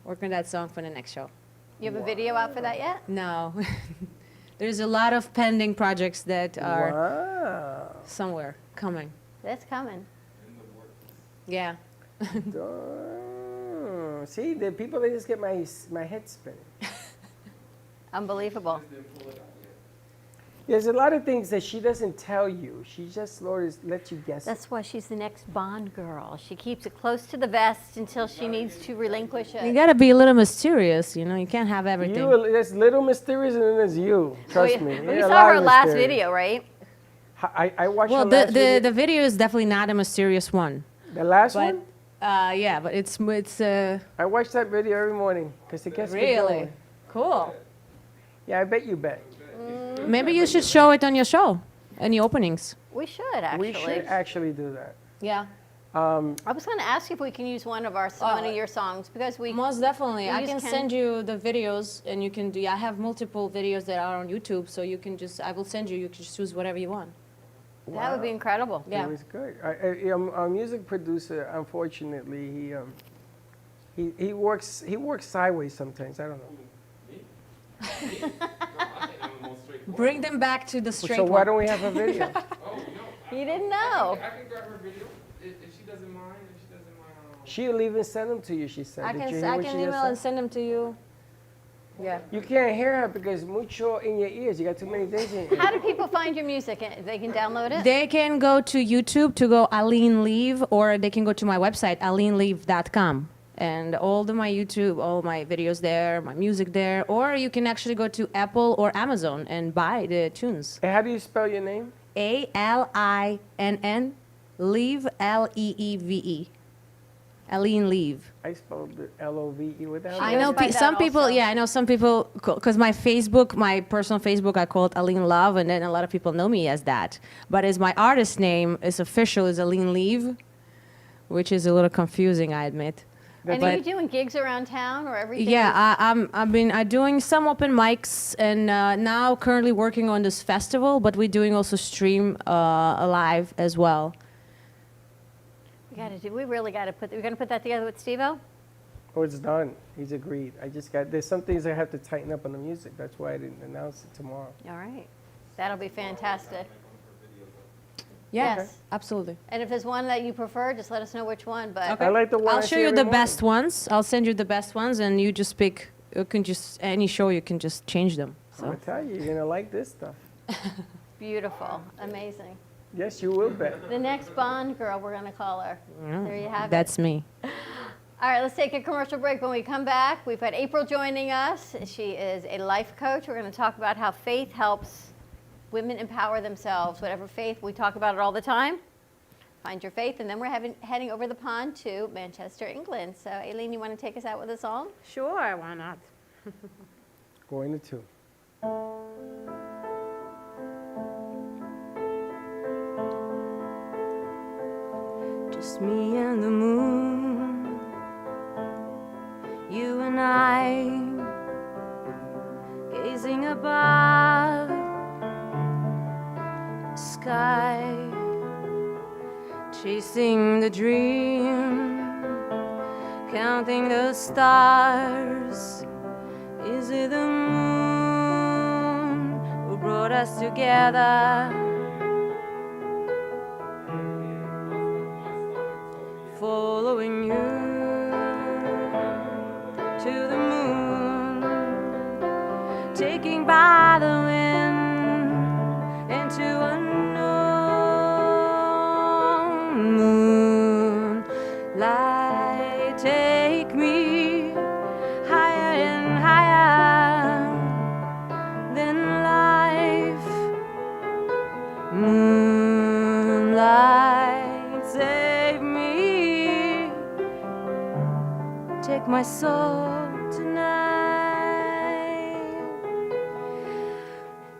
work on that song for the next show. You have a video out for that yet? No. There's a lot of pending projects that are Wow. somewhere coming. That's coming. Yeah. Oh, see, the people, they just get my head spinning. Unbelievable. There's a lot of things that she doesn't tell you. She just lets you guess. That's why she's the next Bond girl. She keeps it close to the vest until she needs to relinquish it. You gotta be a little mysterious, you know. You can't have everything. There's little mysterious, and then there's you. Trust me. We You're a saw lot her of last mysterious. video, right? I watched Well, her last video. the video is definitely not a mysterious one. The last But, one? yeah, but it's I watch that video every morning because it gets me really going. cool. Yeah, I bet you bet. Maybe you should show it on your show, any openings. We should actually. We should actually do that. Yeah. I was going to ask you if we can use one of your songs because we Most definitely. I use can send you the videos, and you can do. I have multiple videos that are on YouTube, so you can just. I will send you. You can just choose whatever you want. That would be incredible. Yeah. It was good. Our music producer, unfortunately, he works sideways sometimes. I don't know. Bring them back to the straight So one. why don't we have a video? You didn't know. I can grab her video if she doesn't mind. She'll even send them to you, she said. I Did can you hear I what can she just email and said? send them to you. Yeah. You can't hear her because mucho in your ears. You got too many things in your How ears. do people find your music? They can download it? They can go to YouTube to go Aline Leave, or they can go to my website, alineleave.com. And all my YouTube, all my videos there, my music there. Or you can actually go to Apple or Amazon and buy the tunes. And how do you spell your name? Alinn, Leave, Leeve. Aline Leave. I spelled it Love without I it. know some people, yeah, I know some people, because my Facebook, my personal Facebook, I call it Aline Love, and then a lot of people know me as that. But as my artist name is official, is Aline Leave, which is a little confusing, I admit. And But- are you doing gigs around town or everything? Yeah, I'm doing some open mics, and now currently working on this festival, but we're doing also stream live as well. We really got to we're going to put that together with Steve-O? Oh, it's done. He's agreed. There's some things I have to tighten up on the music. That's why I didn't announce it tomorrow. All right. That'll be fantastic. Yeah, Yes. absolutely. And if there's one that you prefer, just let us know which one. But I like the one I'll I show see you every the morning. best ones. I'll send you the best ones, and you just pick. You can just any show you can just change them. I'm So going to tell you, you're going to like this stuff. beautiful. Amazing. Yes, you will bet. The next Bond girl, we're going to call her. There you have it. that's me. All right, let's take a commercial break. When we come back, we've got April joining us. She is a life coach. We're going to talk about how faith helps women empower themselves, whatever faith, we talk about it all the time. Find your faith, and then we're heading over the pond to Manchester, England. So, Aileen, you want to take us out with a song? Sure, why not? Going to 2. Just me and the moon, you and I, gazing above the sky, chasing the dream, counting the stars. Is it the moon who brought us together? Following you to the moon, taking by the wind into unknown moonlight. Take me higher and higher than life. Moonlight, save me. Take my soul tonight.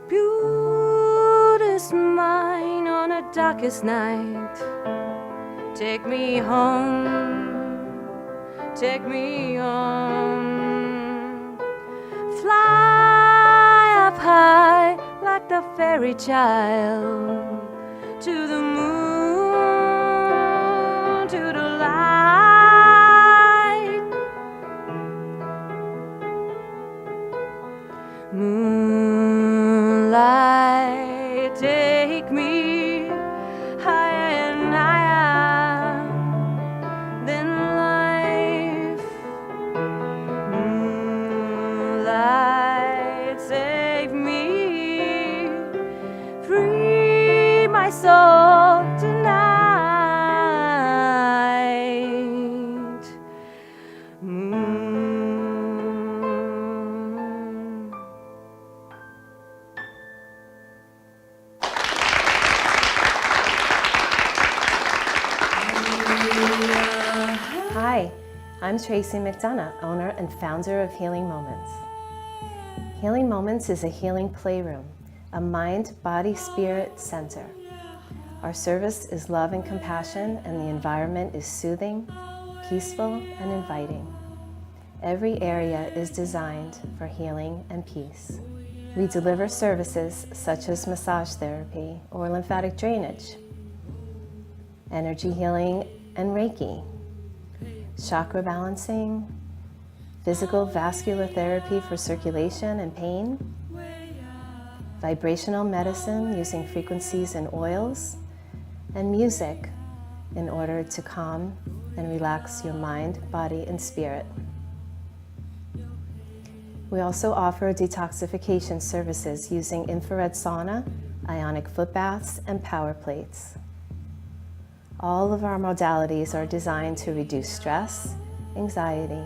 Beauty's mine on a darkest night. Take me home, take me home. Fly up high like the fairy child to the moon, to the light. Moonlight, take me higher and higher than life. Moonlight, save me, free my soul tonight. Hi, I'm Tracy McDonough, owner and founder of Healing Moments. Healing Moments is a healing playroom, a mind, body, spirit center. Our service is love and compassion, and the environment is soothing, peaceful, and inviting. Every area is designed for healing and peace. We deliver services such as massage therapy or lymphatic drainage, energy healing and Reiki, chakra balancing, physical vascular therapy for circulation and pain, vibrational medicine using frequencies and oils, and music in order to calm and relax your mind, body, and spirit. We also offer detoxification services using infrared sauna, ionic foot baths, and power plates. All of our modalities are designed to reduce stress, anxiety,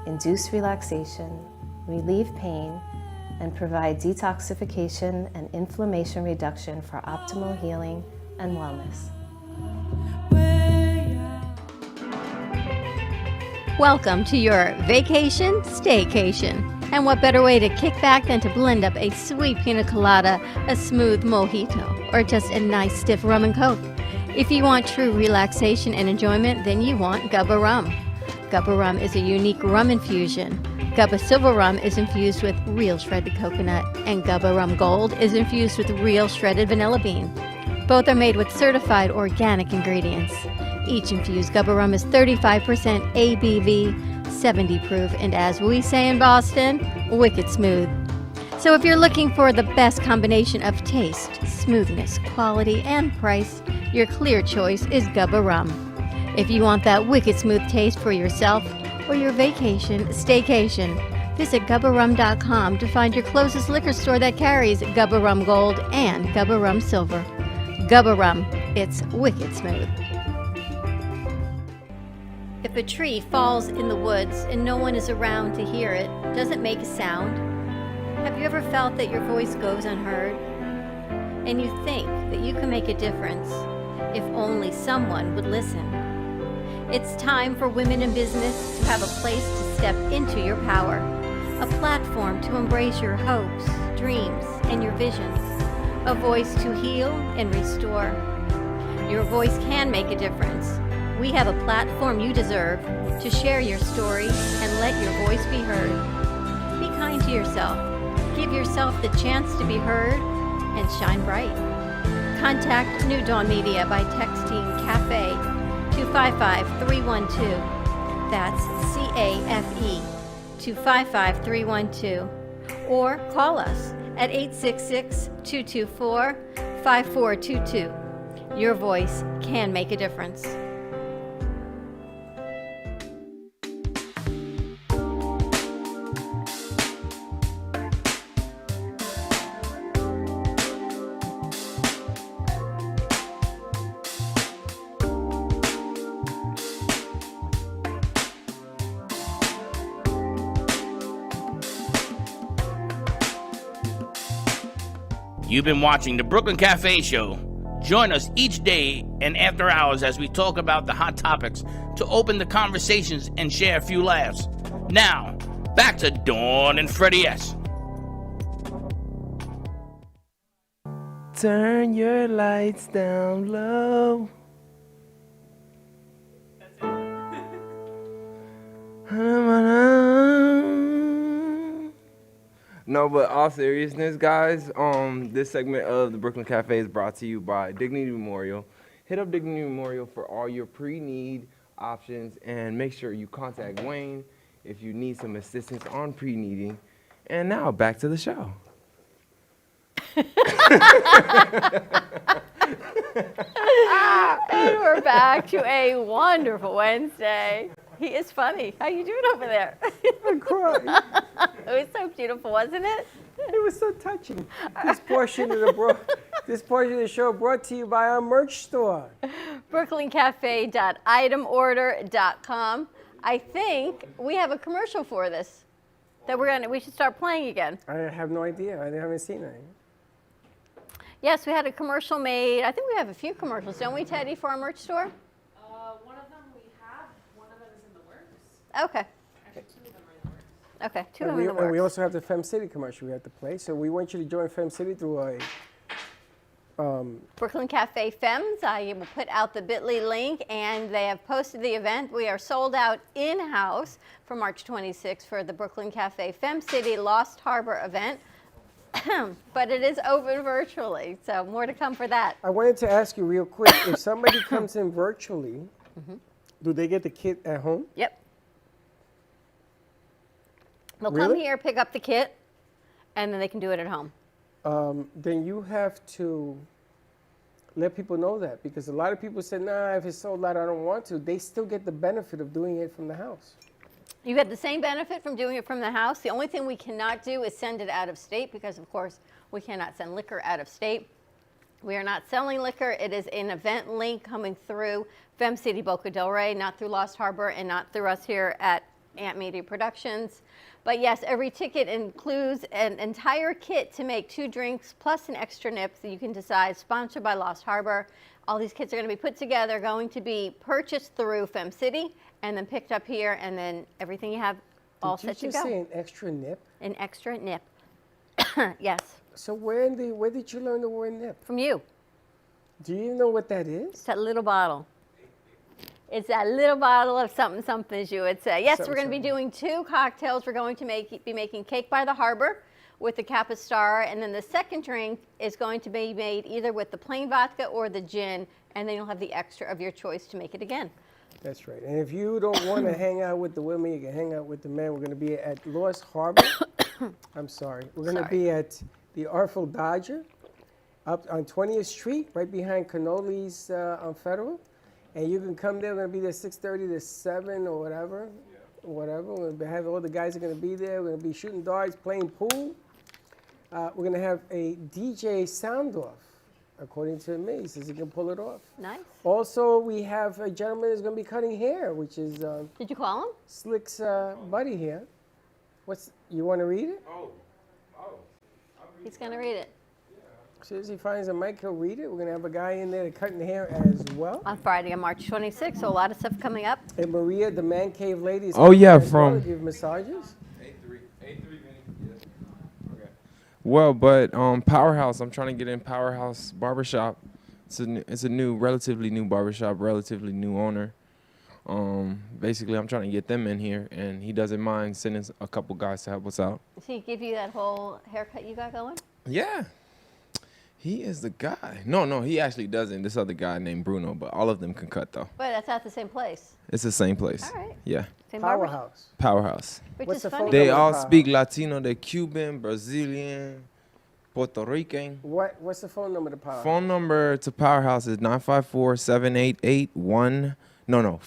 induce relaxation, relieve pain, and provide detoxification and inflammation reduction for optimal healing and wellness. Welcome to your vacation staycation. And what better way to kick back than to blend up a sweet pina colada, a smooth mojito, or just a nice stiff rum and coke. If you want true relaxation and enjoyment, then you want Gubba Rum. Gubba Rum is a unique rum infusion. Gubba Silver Rum is infused with real shredded coconut, and Gubba Rum Gold is infused with real shredded vanilla bean. Both are made with certified organic ingredients. Each infused Gubba Rum is 35% ABV, 70 proof, and as we say in Boston, wicked smooth. So if you're looking for the best combination of taste, smoothness, quality, and price, your clear choice is Gubba Rum. If you want that wicked smooth taste for yourself or your vacation staycation, visit GubbaRum.com to find your closest liquor store that carries Gubba Rum Gold and Gubba Rum Silver. Gubba Rum, it's wicked smooth. If a tree falls in the woods and no one is around to hear it, does it make a sound? Have you ever felt that your voice goes unheard? and you think that you can make a difference if only someone would listen. It's time for women in business to have a place to step into your power, a platform to embrace your hopes, dreams, and your visions, a voice to heal and restore. Your voice can make a difference. We have a platform you deserve to share your story and let your voice be heard. Be kind to yourself. Give yourself the chance to be heard and shine bright. Contact New Dawn Media by texting CAFE to 55312. That's CAFE to 55312. Or call us at 866-224-5422. Your voice can make a difference. You've been watching the Brooklyn Cafe Show. Join us each day and after hours as we talk about the hot topics to open the conversations and share a few laughs. Now, back to Dawn and Freddie S. Turn your lights down low. No, but all seriousness, guys, this segment of the Brooklyn Cafe is brought to you by Dignity Memorial. Hit up Dignity Memorial for all your pre-need options, and make sure you contact Wayne if you need some assistance on pre-needing. And now, back to the show. And we're back to a wonderful Wednesday. He is funny. How you doing over there? I'm crying. It was so beautiful, wasn't it? It was so touching. This portion of the show brought to you by our merch store. BrooklynCafe.itemorder.com. I think we have a commercial for this that we should start playing again. I have no idea. I haven't seen any. Yes, we had a commercial made. I think we have a few commercials, don't we, Teddy, for our merch store? One of them we have, one of them is in the works. Okay. Actually, two of them are in the works. Okay, two of them in the And works. we also have the Fem City commercial we have to play. So we want you to join Fem City through a Brooklyn Cafe Femmes. I will put out the bit.ly link, and they have posted the event. We are sold out in-house for March 26th for the Brooklyn Cafe Fem City Lost Harbor event. But it is open virtually, so more to come for that. I wanted to ask you real quick, if somebody comes in virtually, do they get the kit at home? Yep. They'll come Really? here, pick up the kit, and then they can do it at home. Then you have to let people know that, because a lot of people say, nah, if it's sold out, I don't want to. They still get the benefit of doing it from the house. You have the same benefit from doing it from the house. The only thing we cannot do is send it out of state, because, of course, we cannot send liquor out of state. We are not selling liquor. It is an event link coming through Fem City Boca del Rey, not through Lost Harbor, and not through us here at Ant Media Productions. But yes, every ticket includes an entire kit to make 2 drinks plus an extra nip that you can decide, sponsored by Lost Harbor. All these kits are going to be put together, going to be purchased through Fem City, and then picked up here, and then everything you have all set to Did you go. just say an extra nip? An extra nip. Yes. So where did you learn the word nip? From you. Do you even know what that is? It's that little bottle. It's that little bottle of something, something, as you would say. Yes, we're going to be doing 2 cocktails. We're going to be making Cake by the Harbor with the Capistar, and then the second drink is going to be made either with the plain vodka or the gin, and then you'll have the extra of your choice to make it again. That's right. And if you don't want to hang out with the women, you can hang out with the men. We're going to be at Lost Harbor. I'm sorry. We're going to be at the Artful Dodger up on 20th Street, right behind Cannoli's on Federal. And you can come there. We're going to be there 6:30 to 7 or whatever. Whatever. We're going to have all the guys are going to be there. We're going to be shooting darts, playing pool. We're going to have a DJ sound off, according to me. He says he can pull it off. Nice. Also, we have a gentleman who's going to be cutting hair, which is Did you call him? Slick's buddy here. You want to read it? He's going to read it. As soon as he finds a mic, he'll read it. We're going to have a guy in there cutting hair as well. On Friday, on March 26th, so a lot of stuff coming up. And Maria, the Man Cave lady, is Oh, coming yeah, as well from- to give massages. Well, but Powerhouse, I'm trying to get in Powerhouse Barbershop. It's a new, relatively new barbershop, relatively new owner. Basically, I'm trying to get them in here, and he doesn't mind sending a couple guys to help us out. Does he give you that whole haircut you got going? Yeah. He is the guy. No, he actually doesn't. This other guy named Bruno, but all of them can cut, though. But that's not the same place. It's the same place. All right. Yeah. Same barber- Powerhouse. Powerhouse. Which What's is the funny. phone They number, all Powerhouse? speak Latino. They're Cuban, Brazilian, Puerto Rican. What's the phone number to Powerhouse? Phone number to Powerhouse is 954-788-1. No.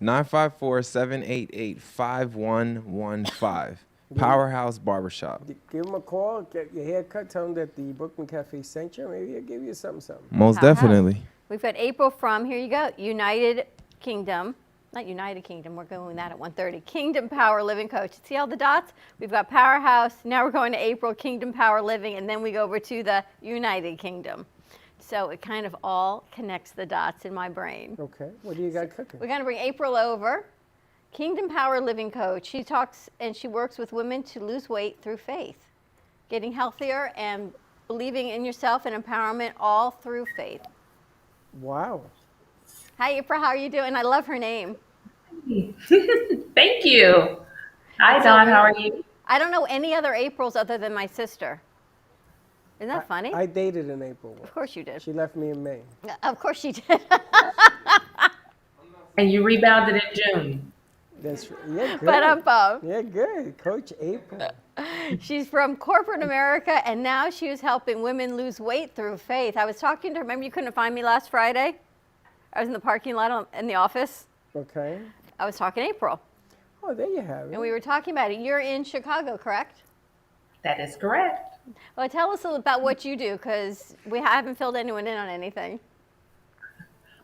954-788-5115. Powerhouse Barbershop. Give him a call, get your hair cut, tell him that the Brooklyn Cafe sent you. Maybe he'll give you something. Most Powerhouse. definitely. We've got April from, here you go, United Kingdom. Not United Kingdom, we're going that at 1:30. Kingdom Power Living Coach. See all the dots? We've got Powerhouse, now we're going to April, Kingdom Power Living, and then we go over to the United Kingdom. So it kind of all connects the dots in my brain. Okay, what do you got cooking? We're going to bring April over. Kingdom Power Living Coach. She talks and she works with women to lose weight through faith, getting healthier and believing in yourself and empowerment all through faith. Wow. Hi, April. How are you doing? I love her name. Thank you. Hi, Dawn. How are you? I don't know any other Aprils other than my sister. Isn't that funny? I dated in April. Of course you did. She left me in May. Of course she did. And you rebounded in June. That's right. Yeah, good. Ba-dum-bum. Yeah, good. Coach April. She's from corporate America, and now she is helping women lose weight through faith. I was talking to her. Remember you couldn't find me last Friday? I was in the parking lot in the office. Okay. I was talking to April. Oh, there you have it. And we were talking about it. You're in Chicago, correct? That is correct. Well, tell us a little about what you do, because we haven't filled anyone in on anything.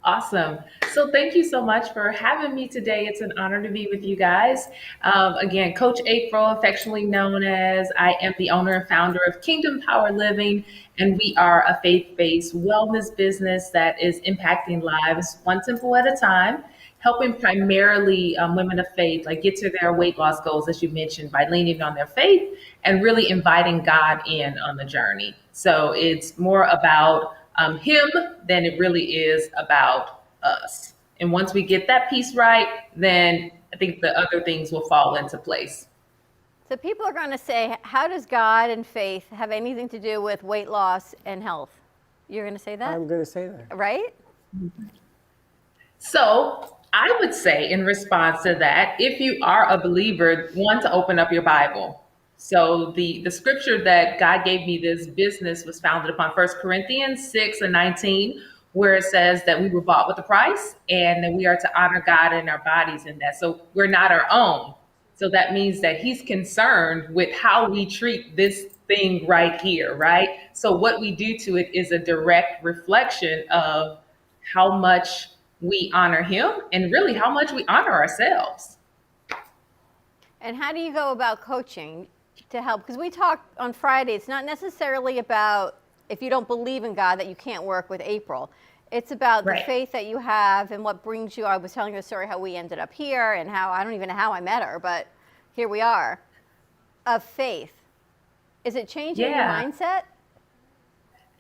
Awesome. So thank you so much for having me today. It's an honor to be with you guys. Again, Coach April, affectionately known as, I am the owner and founder of Kingdom Power Living, and we are a faith-based wellness business that is impacting lives one temple at a time, helping primarily women of faith like get to their weight loss goals, as you mentioned, by leaning on their faith and really inviting God in on the journey. So it's more about him than it really is about us. And once we get that piece right, then I think the other things will fall into place. So people are going to say, how does God and faith have anything to do with weight loss and health? You're going to say that? I'm going to say that. Right? So I would say in response to that, if you are a believer, one, to open up your Bible. So the scripture that God gave me this business was founded upon 1 Corinthians 6:19, where it says that we were bought with a price and that we are to honor God in our bodies in that. So we're not our own. So that means that he's concerned with how we treat this thing right here, right? So what we do to it is a direct reflection of how much we honor him and really how much we honor ourselves. And how do you go about coaching to help? Because we talked on Friday, it's not necessarily about if you don't believe in God that you can't work with April. It's about the faith that you have and what brings you. I was telling you a story how we ended up here and how I don't even know how I met her, but here we are, of faith. Is it changing your mindset?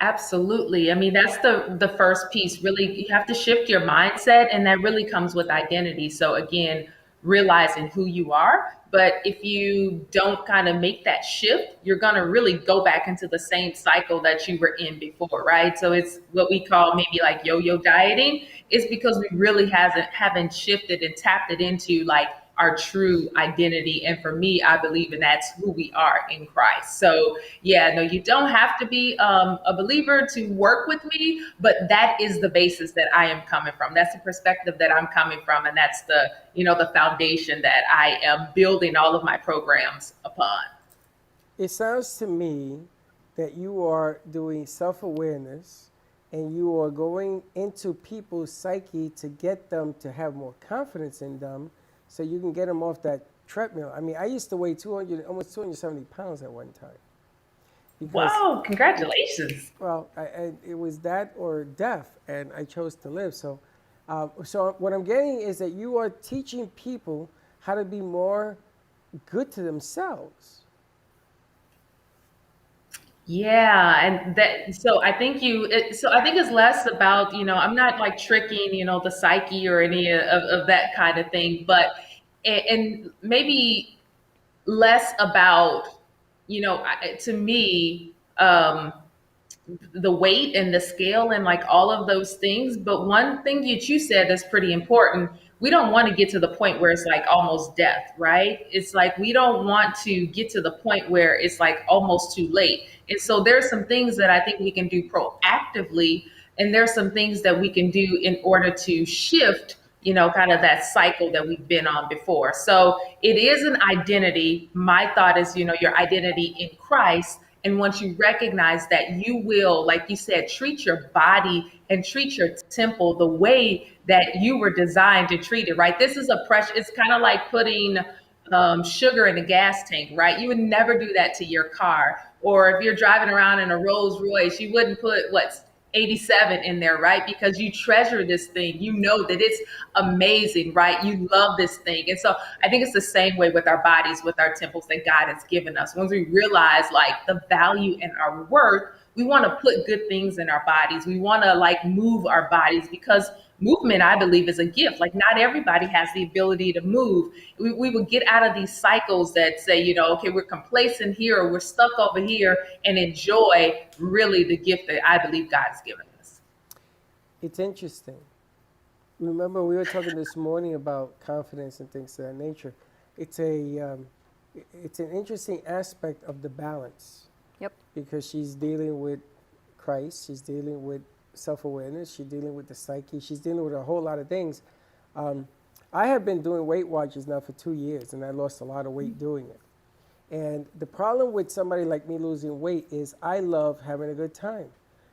Absolutely. I mean, that's the first piece. Really, you have to shift your mindset, and that really comes with identity. So again, realizing who you are. But if you don't kind of make that shift, you're going to really go back into the same cycle that you were in before, right? So it's what we call maybe like yo-yo dieting. It's because we really haven't shifted and tapped it into like our true identity. And for me, I believe in that's who we are in Christ. So yeah, no, you don't have to be a believer to work with me, but that is the basis that I am coming from. That's the perspective that I'm coming from. And that's the, the foundation that I am building all of my programs upon. It sounds to me that you are doing self-awareness and you are going into people's psyche to get them to have more confidence in them, so you can get them off that treadmill. I mean, I used to weigh almost 270 pounds at one time. because Wow, congratulations. well, it was that or death, and I chose to live. So what I'm getting is that you are teaching people how to be more good to themselves. Yeah, and that so I think so I think it's less about, I'm not like tricking, the psyche or any of that kind of thing, but and maybe less about, to me, the weight and the scale and like all of those things. But one thing that you said that's pretty important, we don't want to get to the point where it's like almost death, right? It's like we don't want to get to the point where it's like almost too late. And so there's some things that I think we can do proactively, and there's some things that we can do in order to shift, kind of that cycle that we've been on before. So it is an identity. My thought is, your identity in Christ. And once you recognize that, you will, like you said, treat your body and treat your temple the way that you were designed to treat it, right? This is a pressure. It's kind of like putting sugar in a gas tank, right? You would never do that to your car. Or if you're driving around in a Rolls Royce, you wouldn't put 87 in there, right? Because you treasure this thing. You know that it's amazing, right? You love this thing. And so I think it's the same way with our bodies, with our temples that God has given us. Once we realize like the value and our worth, we want to put good things in our bodies. We want to like move our bodies, because movement, I believe, is a gift. Like not everybody has the ability to move. We would get out of these cycles that say, okay, we're complacent here or we're stuck over here, and enjoy really the gift that I believe God has given us. It's interesting. Remember, we were talking this morning about confidence and things of that nature. It's an interesting aspect of the balance. Yep. Because she's dealing with Christ, she's dealing with self-awareness, she's dealing with the psyche, she's dealing with a whole lot of things. I have been doing Weight Watchers now for 2 years, and I lost a lot of weight doing it. And the problem with somebody like me losing weight is I love having a good time.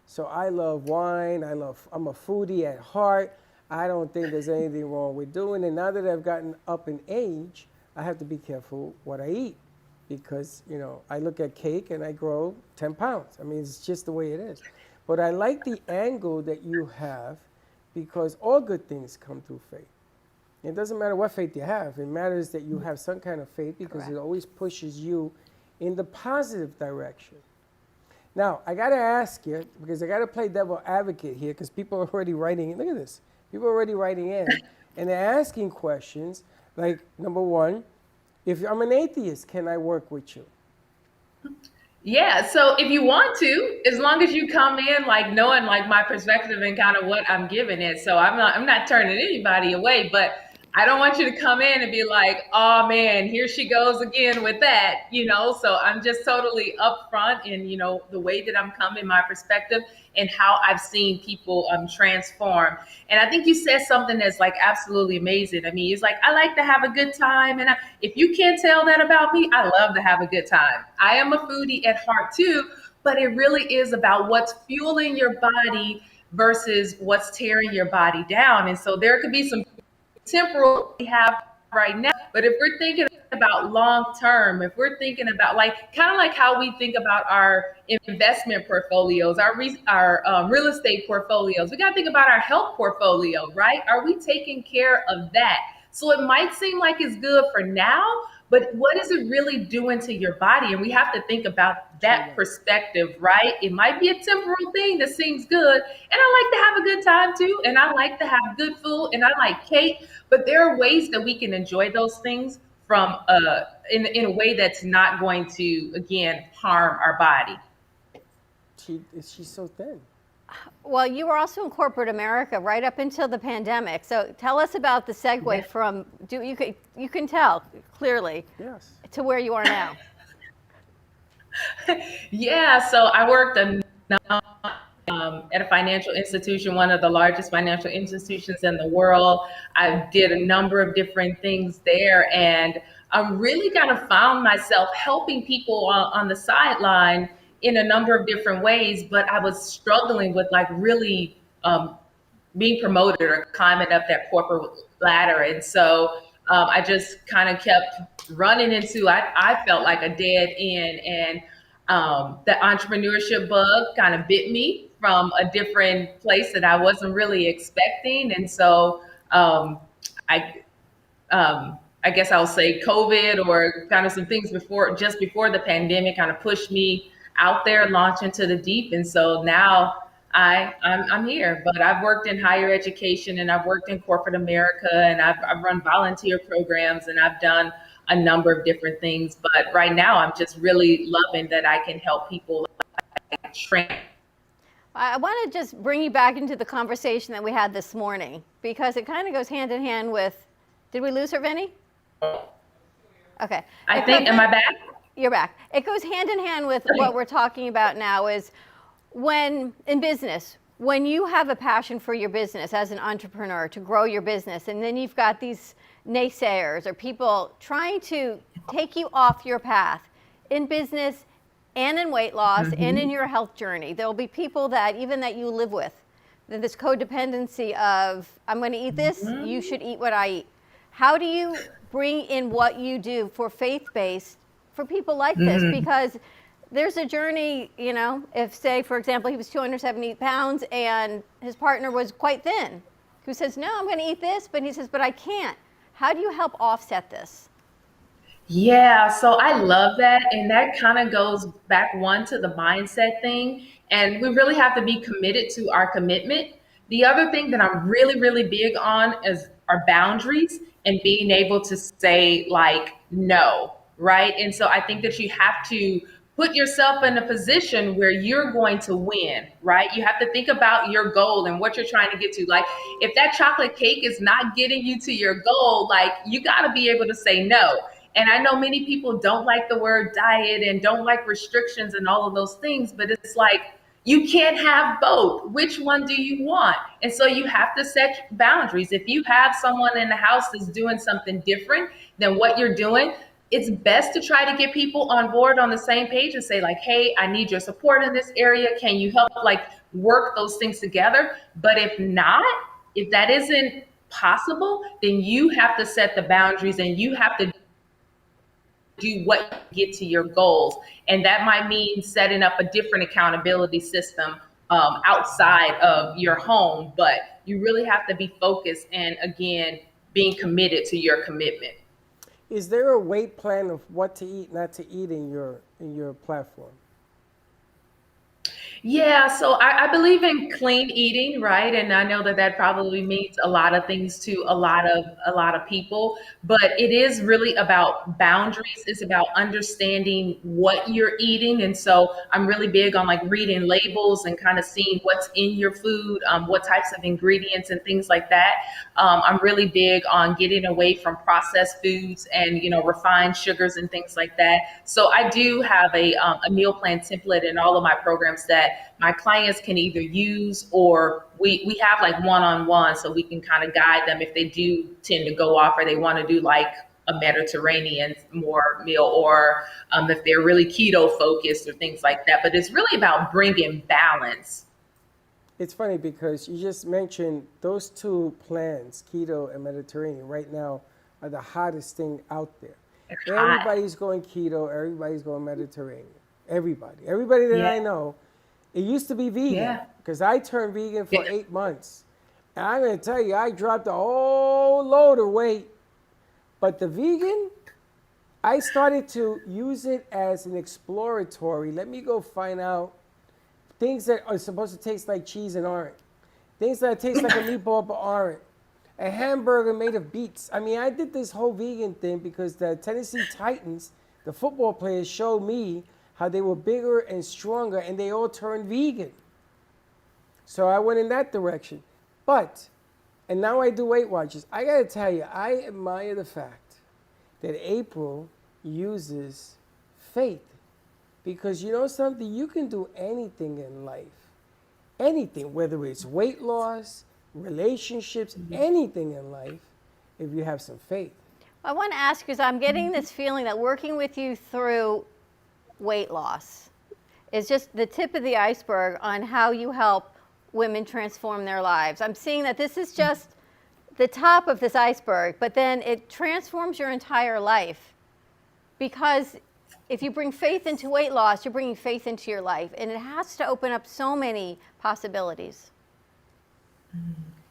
So I love wine, I'm a foodie at heart. I don't think there's anything wrong with doing it. Now that I've gotten up in age, I have to be careful what I eat, because, I look at cake and I grow 10 pounds. I mean, it's just the way it is. But I like the angle that you have, because all good things come through faith. It doesn't matter what faith you have. It matters that you have some kind of faith, because Correct. It always pushes you in the positive direction. Now, I got to ask you, because I got to play devil advocate here, because people are already writing in. Look at this. People are already writing in, and they're asking questions like, number one, if I'm an atheist, can I work with you? Yeah, so if you want to, as long as you come in like knowing like my perspective and kind of what I'm giving it. So I'm not turning anybody away, but I don't want you to come in and be like, oh man, here she goes again with that, So I'm just totally upfront in, the way that I'm coming, my perspective, and how I've seen people transform. And I think you said something that's like absolutely amazing. I mean, it's like, I like to have a good time. And if you can't tell that about me, I love to have a good time. I am a foodie at heart too, but it really is about what's fueling your body versus what's tearing your body down. And so there could be some temporal we have right now, but if we're thinking about long term, if we're thinking about like kind of like how we think about our investment portfolios, our real estate portfolios, we got to think about our health portfolio, right? Are we taking care of that? So it might seem like it's good for now, but what is it really doing to your body? And we have to think about that perspective, right? It might be a temporal thing that seems good. And I like to have a good time too. And I like to have good food and I like cake. But there are ways that we can enjoy those things from in a way that's not going to, again, harm our body. She's so thin. Well, you were also in corporate America right up until the pandemic. So tell us about the segue from you can tell clearly to where you are now. Yeah, so I worked at a financial institution, one of the largest financial institutions in the world. I did a number of different things there, and I really kind of found myself helping people on the sideline in a number of different ways, but I was struggling with like really being promoted or climbing up that corporate ladder. And so I just kind of kept running into, I felt like a dead end. And the entrepreneurship bug kind of bit me from a different place that I wasn't really expecting. And so I I guess I'll say COVID or kind of some things just before the pandemic kind of pushed me out there, launch into the deep. And so now I'm here, but I've worked in higher education and I've worked in corporate America and I've run volunteer programs and I've done a number of different things. But right now I'm just really loving that I can help people train. I want to just bring you back into the conversation that we had this morning because it kind of goes hand in hand with, did we lose her, Vinny? Okay. I think, am I back? You're back. It goes hand in hand with what we're talking about now is when in business, when you have a passion for your business as an entrepreneur to grow your business, and then you've got these naysayers or people trying to take you off your path in business and in weight loss and in your health journey, there'll be people that even that you live with, this codependency of, I'm going to eat this, you should eat what I eat. How do you bring in what you do for faith-based for people like this? Because there's a journey, you know, if say, for example, he was 270 pounds and his partner was quite thin, who says, no, I'm going to eat this, but he says, but I can't. How do you help offset this? Yeah, so I love that. And that kind of goes back to the mindset thing. And we really have to be committed to our commitment. The other thing that I'm really, really big on is our boundaries and being able to say like no, right? And so I think that you have to put yourself in a position where you're going to win, right? You have to think about your goal and what you're trying to get to. Like if that chocolate cake is not getting you to your goal, like you got to be able to say no. And I know many people don't like the word diet and don't like restrictions and all of those things, but it's like, you can't have both. Which one do you want? And so you have to set boundaries. If you have someone in the house that's doing something different than what you're doing, it's best to try to get people on board on the same page and say like, hey, I need your support in this area. Can you help like work those things together? But if not, if that isn't possible, then you have to set the boundaries and you have to do what you get to your goals. And that might mean setting up a different accountability system outside of your home, but you really have to be focused and again, being committed to your commitment. Is there a weight plan of what to eat, not to eat in your platform? Yeah, so I believe in clean eating, right? And I know that that probably means a lot of things to a lot of people, but it is really about boundaries. It's about understanding what you're eating. And so I'm really big on like reading labels and kind of seeing what's in your food, what types of ingredients and things like that. I'm really big on getting away from processed foods and, you know, refined sugars and things like that. So I do have a meal plan template in all of my programs that my clients can either use, or we have like one-on-one so we can kind of guide them if they do tend to go off or they want to do like a Mediterranean more meal, or if they're really keto focused or things like that. But it's really about bringing balance. It's funny because you just mentioned those two plans, keto and Mediterranean, right now are the hottest thing out there. Everybody's going keto, everybody's going Mediterranean. Everybody that I know. It used to be vegan because I turned vegan for 8 months. And I'm going to tell you, I dropped a whole load of weight. But the vegan, I started to use it as an exploratory. Let me go find out things that are supposed to taste like cheese and aren't. Things that taste like a meatball but aren't. A hamburger made of beets. I mean, I did this whole vegan thing because the Tennessee Titans, the football players, showed me how they were bigger and stronger, and they all turned vegan. So I went in that direction. And now I do Weight Watchers. I gotta tell you, I admire the fact that April uses faith. Because you know something? You can do anything in life. Anything, whether it's weight loss, relationships, anything in life, if you have some faith. I want to ask you, because I'm getting this feeling that working with you through weight loss is just the tip of the iceberg on how you help women transform their lives. I'm seeing that this is just the top of this iceberg, but then it transforms your entire life because if you bring faith into weight loss, you're bringing faith into your life, and it has to open up so many possibilities.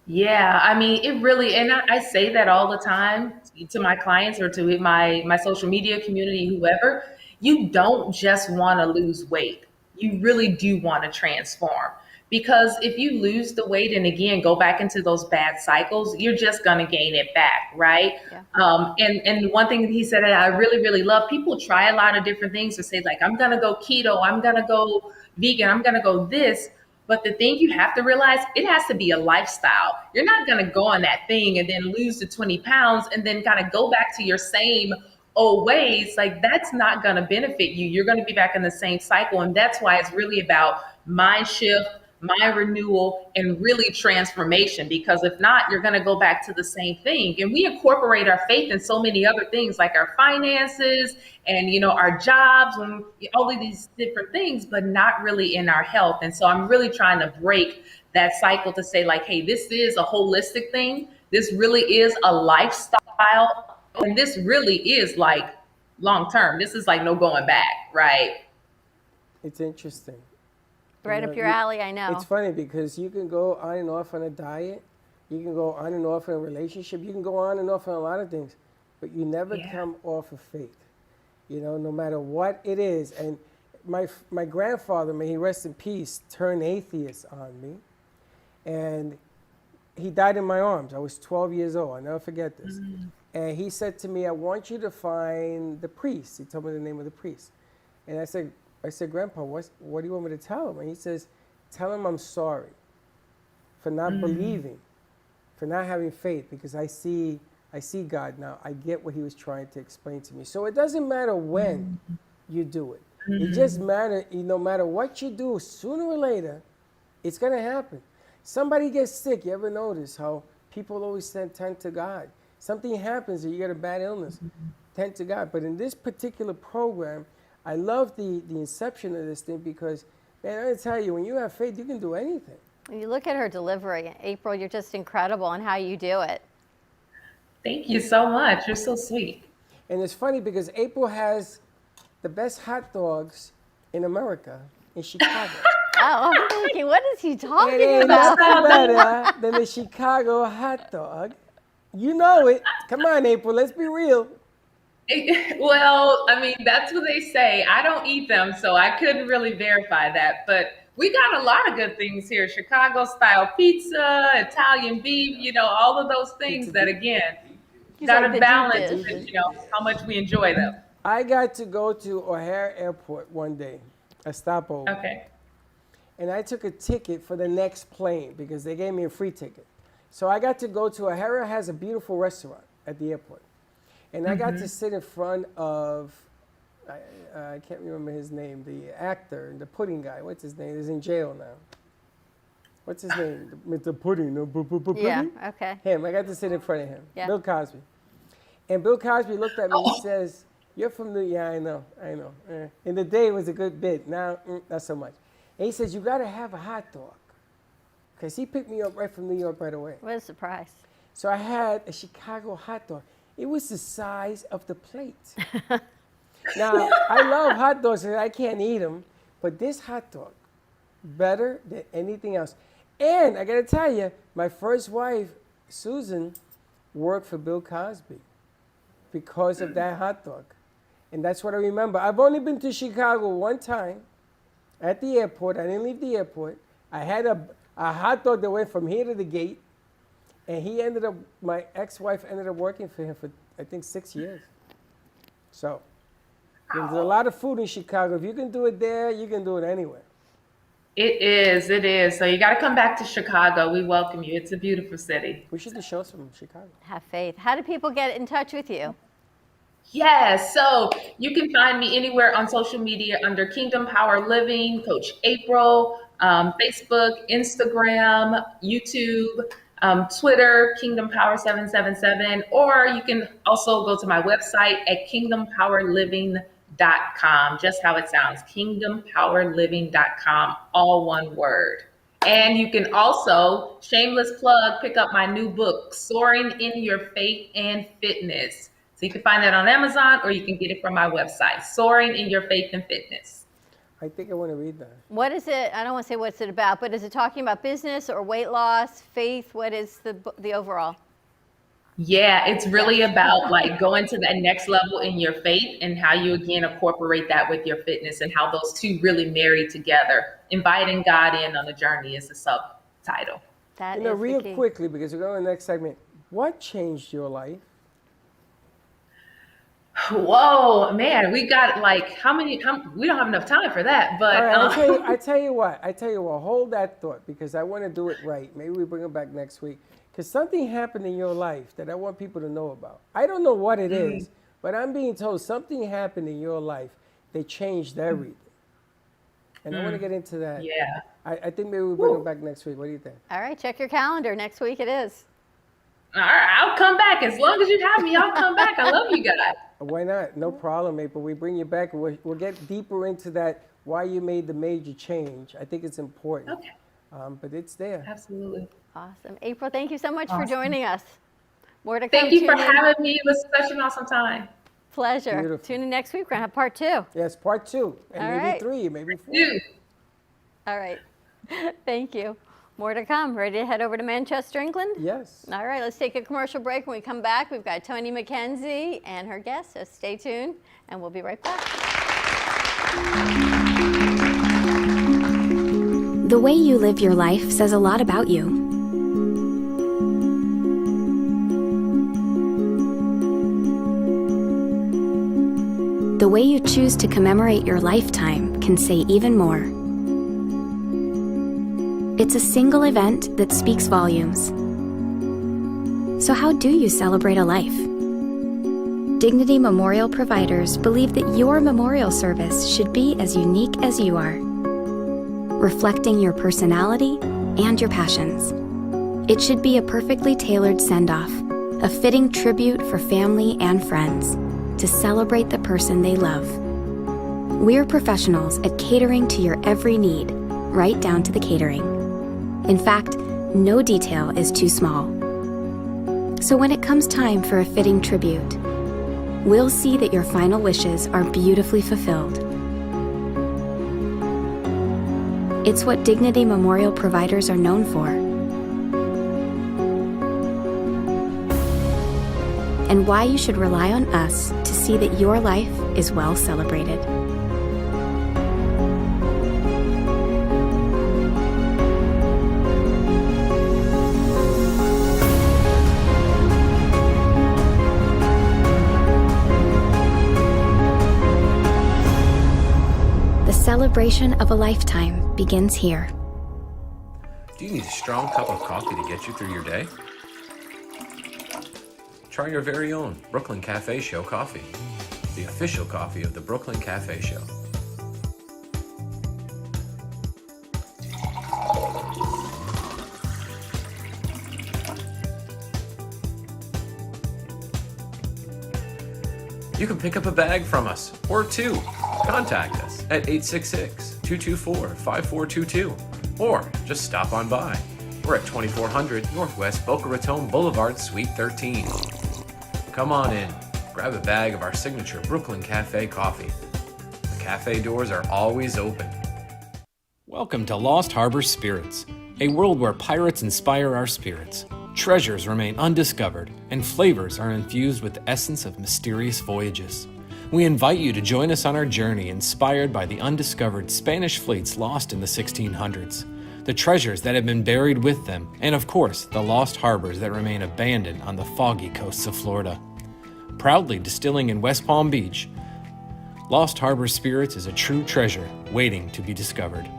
Yeah, I mean, it really, and I say that all the time to my clients or to my social media community, whoever. You don't just want to lose weight. You really do want to transform. Because if you lose the weight and again go back into those bad cycles, you're just gonna gain it back, right? Yeah. And one thing that he said that I really, really love, people try a lot of different things to say, like, I'm gonna go keto, I'm gonna go vegan, I'm gonna go this. But the thing you have to realize, it has to be a lifestyle. You're not going to go on that thing and then lose the 20 pounds and then kind of go back to your same old ways. Like, that's not going to benefit you. You're going to be back in the same cycle. And that's why it's really about mind shift, mind renewal, and really transformation. Because if not, you're going to go back to the same thing. And we incorporate our faith in so many other things, like our finances and, you know, our jobs and all of these different things, but not really in our health. And so I'm really trying to break that cycle to say, like, hey, this is a holistic thing. This really is a lifestyle. And this really is like long term. This is like no going back, right? It's interesting. Right up your alley, I know. It's funny because you can go on and off on a diet. You can go on and off in a relationship. You can go on and off on a lot of things, but you never come off of faith. You know, no matter what it is. And my grandfather, may he rest in peace, turned atheist on me. And he died in my arms. I was 12 years old. I'll never forget this. And he said to me, I want you to find the priest. He told me the name of the priest. And I said, Grandpa, what do you want me to tell him? And he says, tell him I'm sorry for not believing, for not having faith, because I see God now. I get what he was trying to explain to me. So it doesn't matter when you do it. It just matters, no matter what you do, sooner or later, it's going to happen. Somebody gets sick. You ever notice how people always tend to God? Something happens and you get a bad illness, tend to God. But in this particular program, I love the inception of this thing because, man, I tell you, when you have faith, you can do anything. When you look at her delivery, April, you're just incredible on how you do it. Thank you so much. You're so sweet. And it's funny because April has the best hot dogs in America, in Chicago. Oh, I'm thinking, what is he talking It ain't about? nothing better than the Chicago hot dog. You know it. Come on, April, let's be real. Well, I mean, that's what they say. I don't eat them, so I couldn't really verify that. But we got a lot of good things here. Chicago style pizza, Italian beef, you know, all of those things that, again, got to balance with, you know, how much we enjoy them. I got to go to O'Hare Airport one day, a stopover. Okay. And I took a ticket for the next plane because they gave me a free ticket. So I got to go to O'Hare has a beautiful restaurant at the airport. And I got to sit in front of, I can't remember his name, the actor, the pudding guy. What's his name? He's in jail now. What's his name? Mr. Pudding. Yeah, okay. Him. I got to sit in front of him. Yeah. Bill Cosby. And Bill Cosby looked at me and he says, you're from New York. Yeah, I know. In the day, it was a good bit. Now, not so much. And he says, you got to have a hot dog. Because he picked me up right from New York right away. What a surprise. So I had a Chicago hot dog. It was the size of the plate. Now, I love hot dogs and I can't eat them, but this hot dog, better than anything else. And I got to tell you, my first wife, Susan, worked for Bill Cosby because of that hot dog. And that's what I remember. I've only been to Chicago one time at the airport. I didn't leave the airport. I had a hot dog that went from here to the gate. And he ended up, my ex-wife ended up working for him for, I think, 6 years. So, there's a lot of food in Chicago. If you can do it there, you can do it anywhere. It is. So you got to come back to Chicago. We welcome you. It's a beautiful city. We should do shows from Chicago. Have faith. How do people get in touch with you? Yes, so you can find me anywhere on social media under Kingdom Power Living, Coach April, Facebook, Instagram, YouTube, Twitter, Kingdom Power 777, or you can also go to my website at kingdompowerliving.com, just how it sounds, kingdompowerliving.com, all one word. And you can also, shameless plug, pick up my new book, Soaring in Your Faith and Fitness. It's So you can find that on Amazon, or you can get it from my website, Soaring in Your Faith and Fitness. I think I want to read that. What is it? I don't want to say what's it about, but is it talking about business or weight loss, faith? What is the overall? Yeah, it's really about like going to that next level in your faith and how you again incorporate that with your fitness and how those two really marry together. Inviting God in on the journey is the subtitle. That You know, is real the key. quickly, because we're going to the next segment. What changed your life? Whoa, man, we got like we don't have enough time for that, but All right, I tell you what. Hold that thought, because I want to do it right. Maybe we bring it back next week. Because something happened in your life that I want people to know about. I don't know what it is, but I'm being told something happened in your life that changed everything. And I want to get into that. Yeah. I think maybe we'll bring it back next week. What do you think? All right, check your calendar. Next week it is. All right, I'll come back. As long as you have me, I'll come back. I love you guys. Why not? No problem, April. We bring you back. We'll get deeper into that, why you made the major change. I think it's important. Okay. But it's there. Absolutely. Awesome. April, thank you so much for Awesome. joining us. More to come. Thank you for Tune in. having me. It was such an awesome time. Pleasure. Beautiful. Tune in next week. We're going to have part 2. Yes, part 2. And All maybe right. 3, maybe 4. All right. Thank you. More to come. Ready to head over to Manchester, England? Yes. All right, let's take a commercial break. When we come back, we've got Tony McKenzie and her guest, so stay tuned, and we'll be right back. The way you live your life says a lot about you. The way you choose to commemorate your lifetime can say even more. It's a single event that speaks volumes. So how do you celebrate a life? Dignity Memorial providers believe that your memorial service should be as unique as you are, reflecting your personality and your passions. It should be a perfectly tailored send-off, a fitting tribute for family and friends to celebrate the person they love. We're professionals at catering to your every need, right down to the catering. In fact, no detail is too small. So when it comes time for a fitting tribute, we'll see that your final wishes are beautifully fulfilled. It's what Dignity Memorial providers are known for. And why you should rely on us to see that your life is well celebrated. The celebration of a lifetime begins here. Do you need a strong cup of coffee to get you through your day? Try your very own Brooklyn Cafe Show coffee, the official coffee of the Brooklyn Cafe Show. You can pick up a bag from us, or 2. Contact us at 866-224-5422, or just stop on by. We're at 2400 Northwest Boca Raton Boulevard, Suite 13. Come on in, grab a bag of our signature Brooklyn Cafe coffee. The cafe doors are always open. Welcome to Lost Harbor Spirits, a world where pirates inspire our spirits. Treasures remain undiscovered, and flavors are infused with the essence of mysterious voyages. We invite you to join us on our journey inspired by the undiscovered Spanish fleets lost in the 1600s, the treasures that have been buried with them, and of course, the lost harbors that remain abandoned on the foggy coasts of Florida. Proudly distilling in West Palm Beach, Lost Harbor Spirits is a true treasure waiting to be discovered.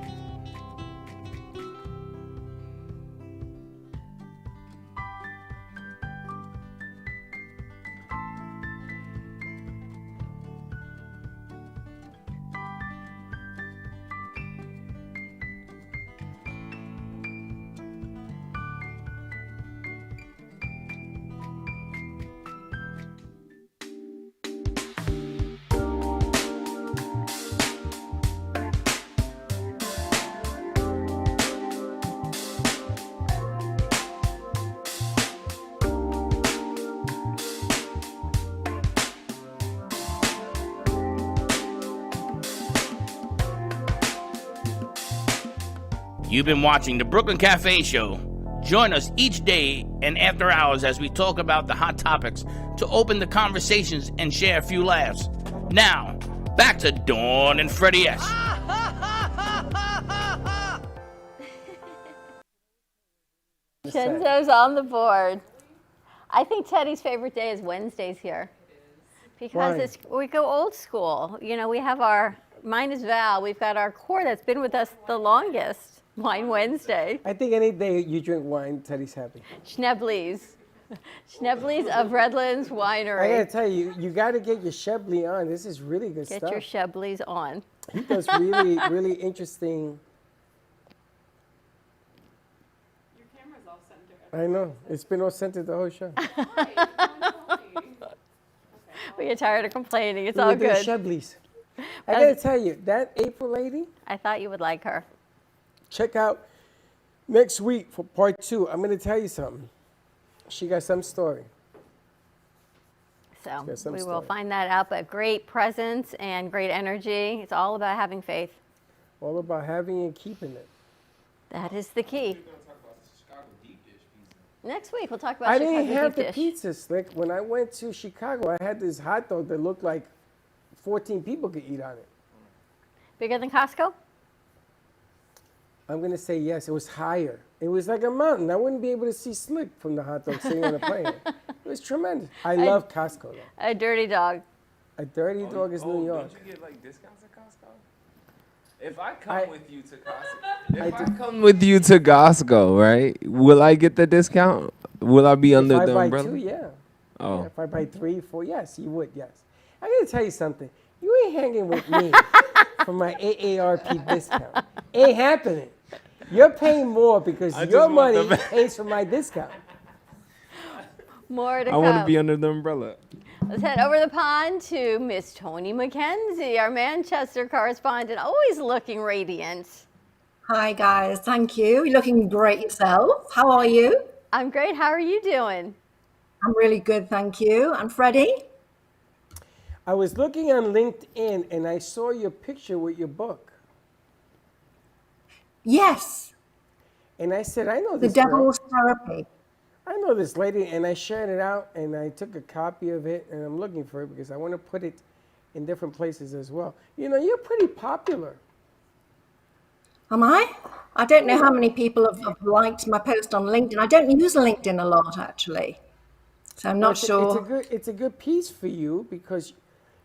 You've been watching the Brooklyn Cafe Show. Join us each day and after hours as we talk about the hot topics to open the conversations and share a few laughs. Now, back to Dawn and Freddie S. Shenzo's on the board. I think Teddy's favorite day is Wednesdays here. Because we go old school. You know, we have mine is Val, we've got our core that's been with us the longest. Wine Wednesday. I think any day you drink wine, Teddy's happy. Schnebley's. Schnebley's of Redlands Winery. I gotta tell you, you gotta get your Shebley on. This is really good stuff. Get your Shebley's on. He does really, really interesting. Your camera's all centered. I know. It's been all centered the whole show. We get tired of complaining. It's all good. Shebley's. I gotta tell you, that April lady. I thought you would like her. Check out next week for part 2. I'm going to tell you something. She got some story. So we will find that out. But great presence and great energy. It's all about having faith. All about having and keeping it. That is the key. Next week we'll talk about I Chicago didn't have the deep dish. pizza, Slick. When I went to Chicago, I had this hot dog that looked like 14 people could eat on it. Bigger than Costco? I'm going to say yes. It was higher. It was like a mountain. I wouldn't be able to see Slick from the hot dog sitting on the plane. It was tremendous. I love Costco, though. A dirty dog. A dirty dog is New York. Don't you get like discounts at Costco? If I come with you to Costco, I if I come with you to Costco, right? Will I get the discount? Will I be under the If I buy umbrella? 2, yeah. Oh. Yeah, if I buy 3, 4, yes, you would, yes. I got to tell you something. You ain't hanging with me for my AARP discount. Ain't happening. You're paying more because I just your want money the- pays for my discount. More to I come. want to be under the umbrella. Let's head over the pond to Miss Tony McKenzie, our Manchester correspondent, always looking radiant. Hi, guys. Thank you. You're looking great yourself. How are you? I'm great. How are you doing? I'm really good, thank you. And Freddie? I was looking on LinkedIn and I saw your picture with your book. Yes. And I said, I know The this girl. Devil's Therapy. I know this lady, and I shared it out, and I took a copy of it, and I'm looking for it because I want to put it in different places as well. You know, you're pretty popular. Am I? I don't know how many people have liked my post on LinkedIn. I don't use LinkedIn a lot, actually. So I'm not sure. It's a good piece for you because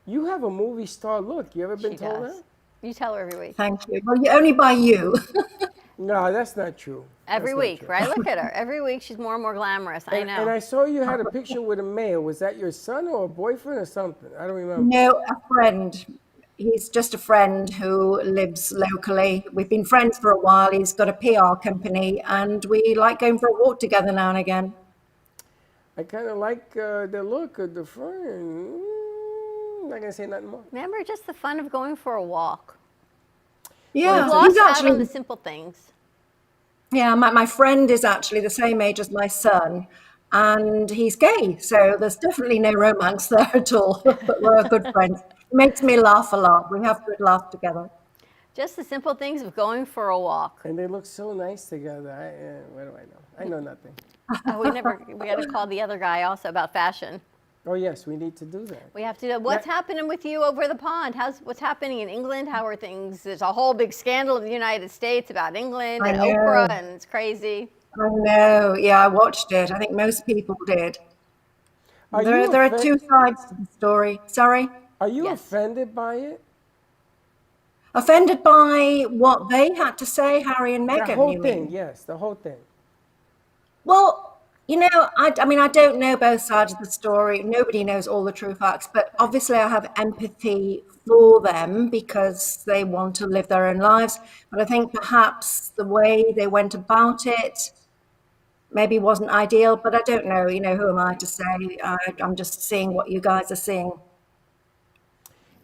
you have a movie star look. You ever been told that? You tell her every week. Thank you. Well, only by you. No, that's not true. Every That's not week, true. right? Look at her. Every week she's more and more glamorous. I know. And I saw you had a picture with a male. Was that your son or a boyfriend or something? I don't remember. No, a friend. He's just a friend who lives locally. We've been friends for a while. He's got a PR company, and we like going for a walk together now and again. I kind of like the look of the friend. Not going to say nothing more. Remember, just the fun of going for a walk. Yeah, We've lost he's out on actually the simple things. Yeah, my friend is actually the same age as my son, and he's gay, so there's definitely no romance there at all. But we're good friends. It makes me laugh a lot. We have a good laugh together. Just the simple things of going for a walk. And they look so nice together. What do I know? I know nothing. We got to call the other guy also about fashion. Oh, yes, we need to do that. We have to do what's happening with you over the pond. What's happening in England? How are things? There's a whole big scandal in the United States about England and Oprah, and it's crazy. I know. Yeah, I watched it. I think most people did. There are two sides to the story. Sorry? Are you offended by it? Offended by what they had to say, Harry and Meghan? The whole you thing, mean? yes, the whole thing. Well, you know, I mean, I don't know both sides of the story. Nobody knows all the true facts, but obviously I have empathy for them because they want to live their own lives. But I think perhaps the way they went about it maybe wasn't ideal, but I don't know. You know, who am I to say? I'm just seeing what you guys are seeing.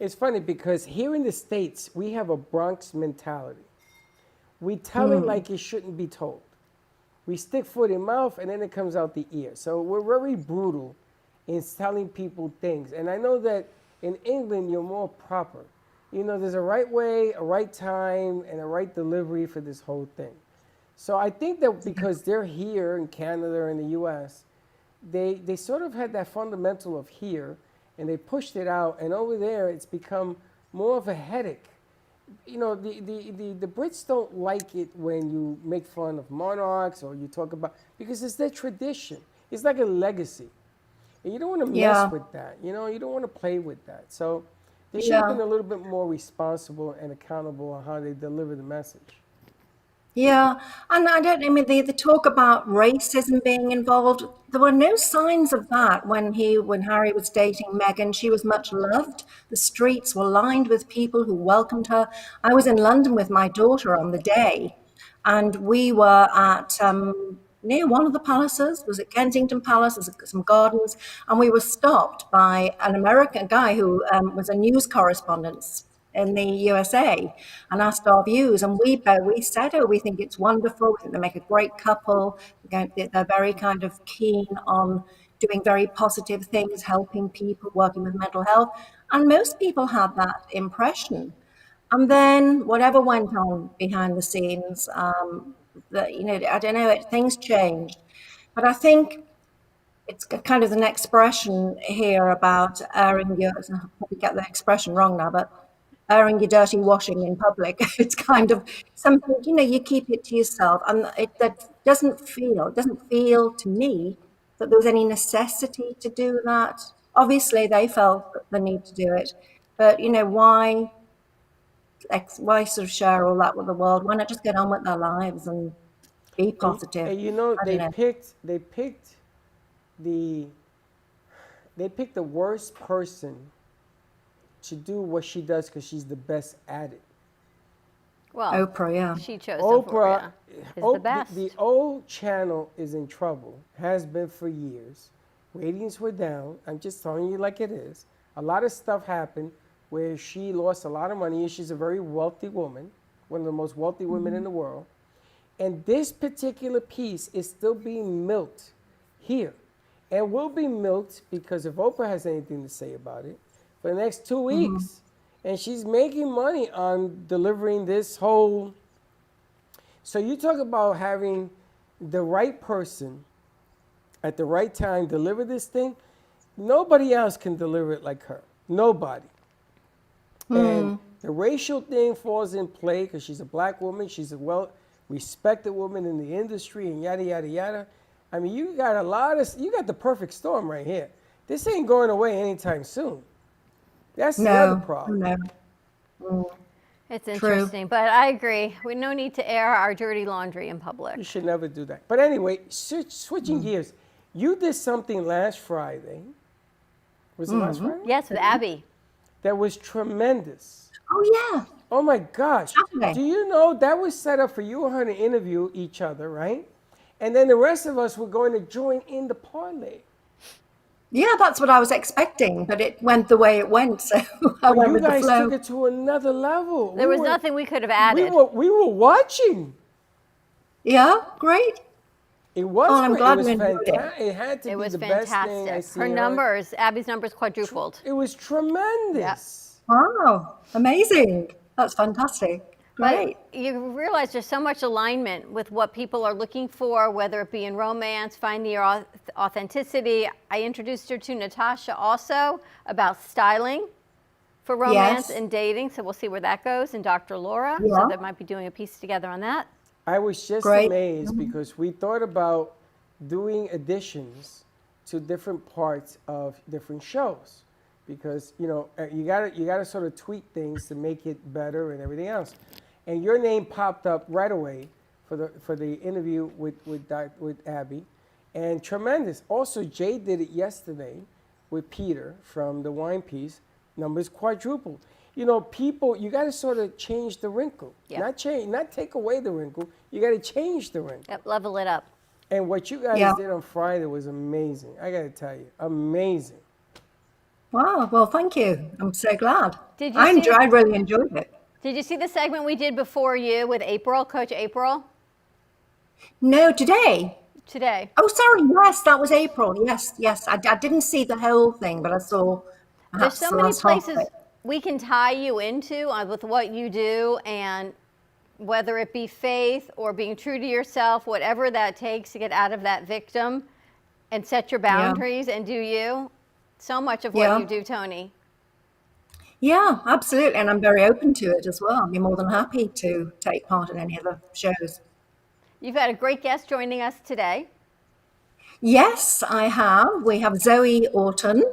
It's funny because here in the States, we have a Bronx mentality. We tell it like it shouldn't be told. We stick foot in mouth and then it comes out the ear. So we're very brutal in telling people things. And I know that in England, you're more proper. You know, there's a right way, a right time, and a right delivery for this whole thing. So I think that because they're here in Canada and the U.S., they sort of had that fundamental of here, and they pushed it out, and over there it's become more of a headache. You know, the Brits don't like it when you make fun of monarchs or you talk about, because it's their tradition. It's like a legacy. And you don't want to mess Yeah. with that. You know, you don't want to play with that. So they should have Yeah. been a little bit more responsible and accountable on how they deliver the message. Yeah, and I mean, the talk about racism being involved, there were no signs of that when Harry was dating Meghan. She was much loved. The streets were lined with people who welcomed her. I was in London with my daughter on the day, and we were at near one of the palaces. Was it Kensington Palace? There's some gardens, and we were stopped by an American guy who was a news correspondent in the USA, and asked our views. And we said, oh, we think it's wonderful. We think they make a great couple. They're very kind of keen on doing very positive things, helping people, working with mental health. And most people had that impression. And then whatever went on behind the scenes, I don't know, things changed. But I think it's kind of an expression here about airing your, I'll probably get the expression wrong now, but airing your dirty washing in public. It's kind of something, you keep it to yourself. And that doesn't feel to me that there was any necessity to do that. Obviously, they felt the need to do it, but why sort of share all that with the world? Why not just get on with their lives and be positive? And you know, I don't know. the they picked the worst person to do what she does because she's the best at it. Well, Oprah, yeah. She chose Oprah is the best. The old channel is in trouble, has been for years. Ratings were down. I'm just telling you like it is. A lot of stuff happened where she lost a lot of money. She's a very wealthy woman, one of the most wealthy women in the world. And this particular piece is still being milked here. And will be milked because if Oprah has anything to say about it, for the next 2 weeks. And she's making money on delivering this whole. So you talk about having the right person at the right time deliver this thing. Nobody else can deliver it like her. Nobody. And the racial thing falls in play because she's a black woman. She's a well-respected woman in the industry and yada, yada, yada. I mean, you got you got the perfect storm right here. This ain't going away anytime soon. That's the other problem. No. It's interesting, but I agree. We no need to air our dirty laundry in public. You should never do that. But anyway, switching gears. You did something last Friday. Was it last Friday? Yes, with Abby. That was tremendous. Oh, yeah. Oh, my gosh. Saturday. Do you know that was set up for you and her to interview each other, right? And then the rest of us were going to join in the parlay. Yeah, that's what I was expecting, but it went the way it went, so I went with the You guys flow. took it to another level. There was nothing we could have added. We were watching. Yeah, great. It was. I'm great. glad It was we enjoyed it. fantastic. It had to It be was the best thing I fantastic. seen. Her numbers, Abby's numbers quadrupled. It was tremendous. Wow, amazing. That's fantastic. Great. But you realize there's so much alignment with what people are looking for, whether it be in romance, finding your authenticity. I introduced her to Natasha also about styling for romance and dating, so we'll see where that goes, and Dr. Laura, so they might be doing a piece together on that. I was just amazed because we thought about doing additions to different parts of different shows because you gotta sort of tweak things to make it better and everything else. And your name popped up right away for the interview with Abby, and tremendous. Also, Jay did it yesterday with Peter from the Wine Piece. Numbers quadrupled. You know, people, you got to sort of change the wrinkle. Yeah. Not take away the wrinkle. You got to change the wrinkle. Yep, level it up. And what you guys did on Friday was amazing. I got to tell you, amazing. Wow, well, thank you. I'm so glad. Did I you really enjoyed it. Did you see the segment we did before you with April, Coach April? No, today. Today. Oh, sorry. Yes, that was April. Yes. I didn't see the whole thing, but I saw. There's so many places we can tie you into with what you do, and whether it be faith or being true to yourself, whatever that takes to get out of that victim and set your boundaries and do you. So much of what Yeah. you do, Tony. Yeah, absolutely. And I'm very open to it as well. I'd be more than happy to take part in any of the shows. You've had a great guest joining us today. Yes, I have. We have Zoe Orton.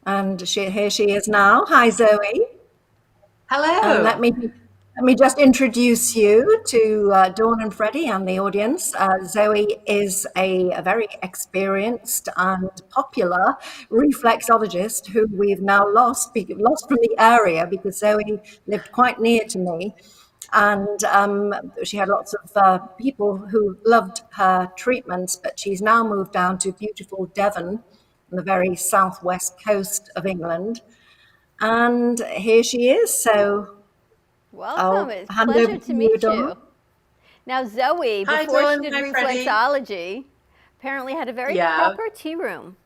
And here she is now. Hi, Zoe. Hello. And let me just introduce you to Dawn and Freddie and the audience. Zoe is a very experienced and popular reflexologist who we've now lost from the area because Zoe lived quite near to me. And she had lots of people who loved her treatments, but she's now moved down to beautiful Devon on the very southwest coast of England. And here she is. So welcome. It's a hand pleasure over to meet Dawn. you. Now, Zoe, Hi, before Dawn. she did Hi, Freddie. reflexology, apparently had a very Yeah. proper tea room.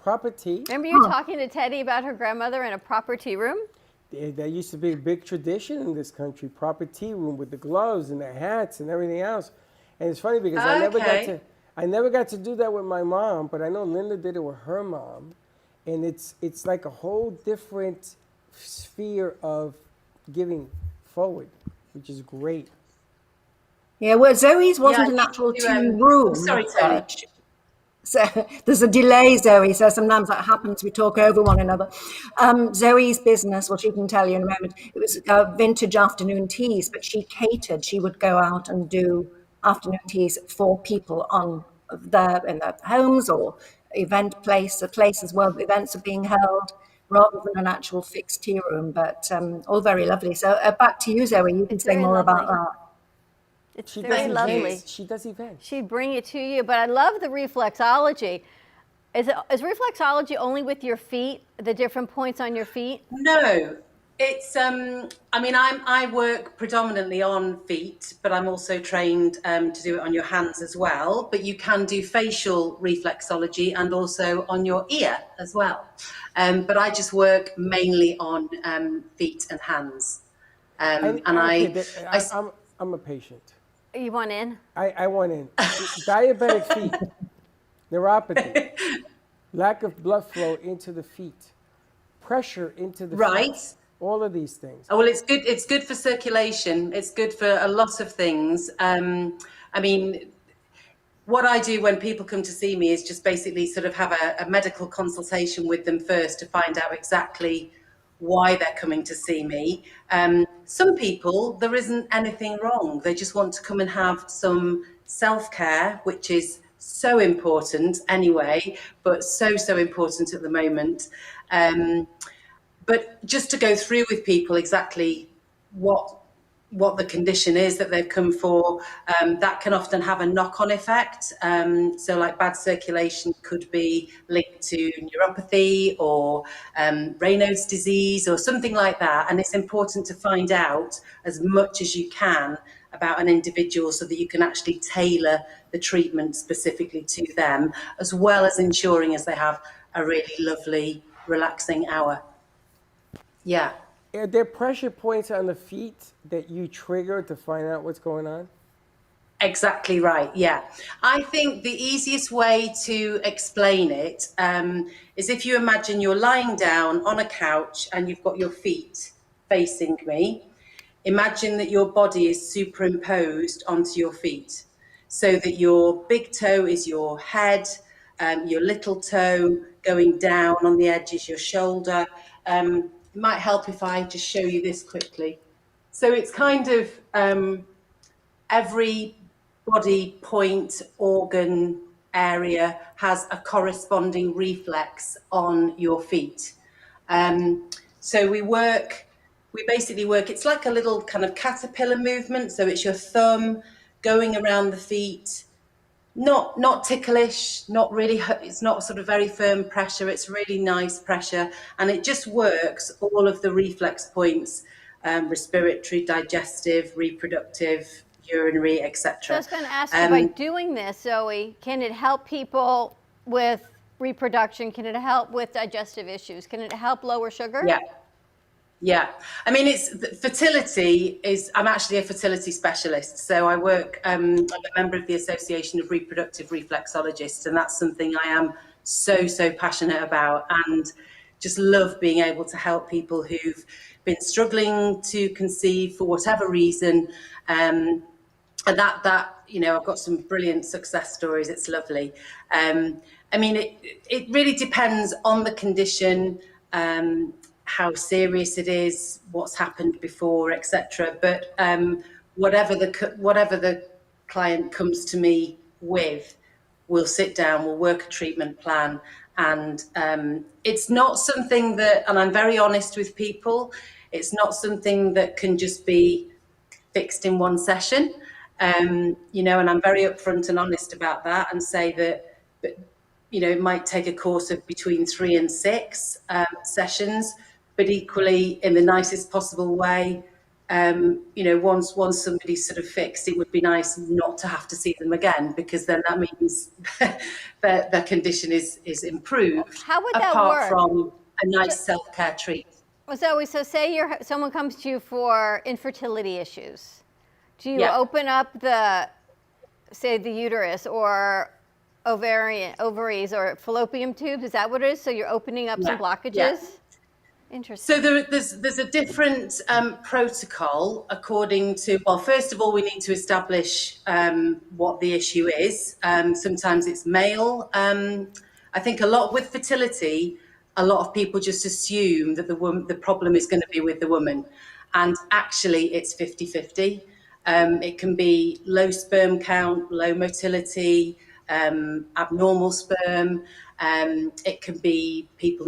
Proper tea? Remember you talking to Teddy about her grandmother in a proper tea room? That used to be a big tradition in this country, proper tea room with the gloves and the hats and everything else. And it's funny because I never got to do that with my mom, but I know Linda did it with her mom. And it's like a whole different sphere of giving forward, which is great. Yeah, well, Zoe's wasn't Yeah, a natural you- tea room. sorry, Tony. So there's a delay, Zoe. So sometimes that happens. We talk over one another. Zoe's business, well, she can tell you in a moment. It was vintage afternoon teas, but she catered. She would go out and do afternoon teas for people in their homes or places where events are being held, rather than an actual fixed tea room. But all very lovely. So back to you, Zoe. You can say more about that. It's She very does lovely. events. She does events. She'd bring it to you, but I love the reflexology. Is reflexology only with your feet, the different points on your feet? No, it's. I mean, I work predominantly on feet, but I'm also trained to do it on your hands as well. But you can do facial reflexology and also on your ear as well. But I just work mainly on feet and hands. I'm a patient. You want in? I want in. Diabetic feet, neuropathy, lack of blood flow into the feet, pressure into the feet. All of these things. Oh, well, it's good. It's good for circulation. It's good for a lot of things. I mean, what I do when people come to see me is just basically sort of have a medical consultation with them first to find out exactly why they're coming to see me. Some people, there isn't anything wrong. They just want to come and have some self-care, which is so important anyway, but so important at the moment. But just to go through with people exactly what the condition is that they've come for, that can often have a knock-on effect. So like bad circulation could be linked to neuropathy or Raynaud's disease or something like that. And it's important to find out as much as you can about an individual so that you can actually tailor the treatment specifically to them, as well as ensuring as they have a really lovely, relaxing hour. Yeah. Are there pressure points on the feet that you trigger to find out what's going on? Exactly right. Yeah. I think the easiest way to explain it is if you imagine you're lying down on a couch and you've got your feet facing me. Imagine that your body is superimposed onto your feet so that your big toe is your head, your little toe going down on the edge is your shoulder. It might help if I just show you this quickly. So it's kind of every body point, organ, area has a corresponding reflex on your feet. So we basically work, it's like a little kind of caterpillar movement. So it's your thumb going around the feet, not ticklish, not really, it's not sort of very firm pressure. It's really nice pressure. And it just works all of the reflex points, respiratory, digestive, reproductive, urinary, etc. So I was going to ask you, by doing this, Zoe, can it help people with reproduction? Can it help with digestive issues? Can it help lower sugar? Yeah. Yeah, I mean, fertility is. I'm actually a fertility specialist, so I work. I'm a member of the Association of Reproductive Reflexologists, and that's something I am so passionate about, and just love being able to help people who've been struggling to conceive for whatever reason. And that I've got some brilliant success stories. It's lovely. I mean, it really depends on the condition. How serious it is, what's happened before, etc. But whatever the client comes to me with, we'll sit down, we'll work a treatment plan, and it's not something that, and I'm very honest with people, it's not something that can just be fixed in one session. And I'm very upfront and honest about that, and say that it might take a course of between 3 and 6 sessions, but equally in the nicest possible way. Once somebody's sort of fixed, it would be nice not to have to see them again, because then that means their condition is improved. How would that apart work? from a nice self-care treat. Well, Zoe, so say someone comes to you for infertility issues. Do you Yeah. open up the uterus or ovaries or fallopian tubes? Is that what it is? So you're opening up some Yeah. blockages? Yeah. Interesting. So there's a different protocol according to, well, first of all, we need to establish what the issue is. Sometimes it's male. I think a lot with fertility, a lot of people just assume that the problem is going to be with the woman. And actually it's 50-50. It can be low sperm count, low motility, abnormal sperm. It can be people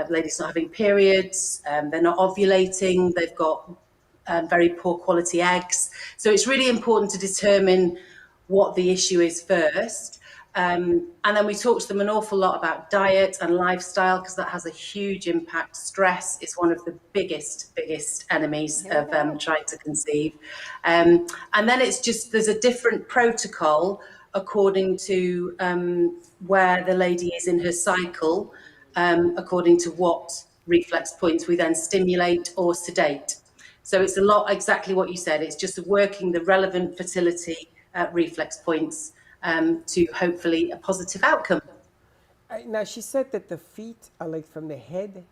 ladies not having periods, they're not ovulating, they've got very poor quality eggs. So it's really important to determine what the issue is first. And then we talk to them an awful lot about diet and lifestyle, because that has a huge impact. Stress is one of the biggest enemies of trying to conceive. And then there's a different protocol according to where the lady is in her cycle, according to what reflex points we then stimulate or sedate. So it's a lot exactly what you said. It's just working the relevant fertility reflex points to hopefully a positive outcome. Now, she said that the feet are like from the head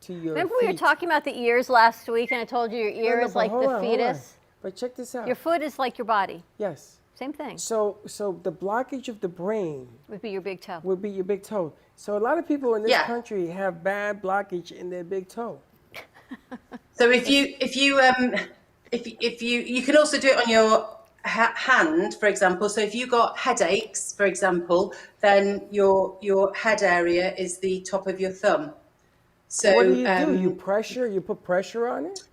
to your Remember feet. we were talking about the ears last week, and I told you your ear No, is but like hold the on, hold on. fetus? But check this out. Your foot is like your body. Yes. Same thing. So the blockage of the brain would be your big toe. Would be your big toe. So a lot of people in this Yeah. country have bad blockage in their big toe. So if you can also do it on your hand, for example. So if you got headaches, for example, then your head area is the top of your thumb. So what do? You pressure? You put pressure on it?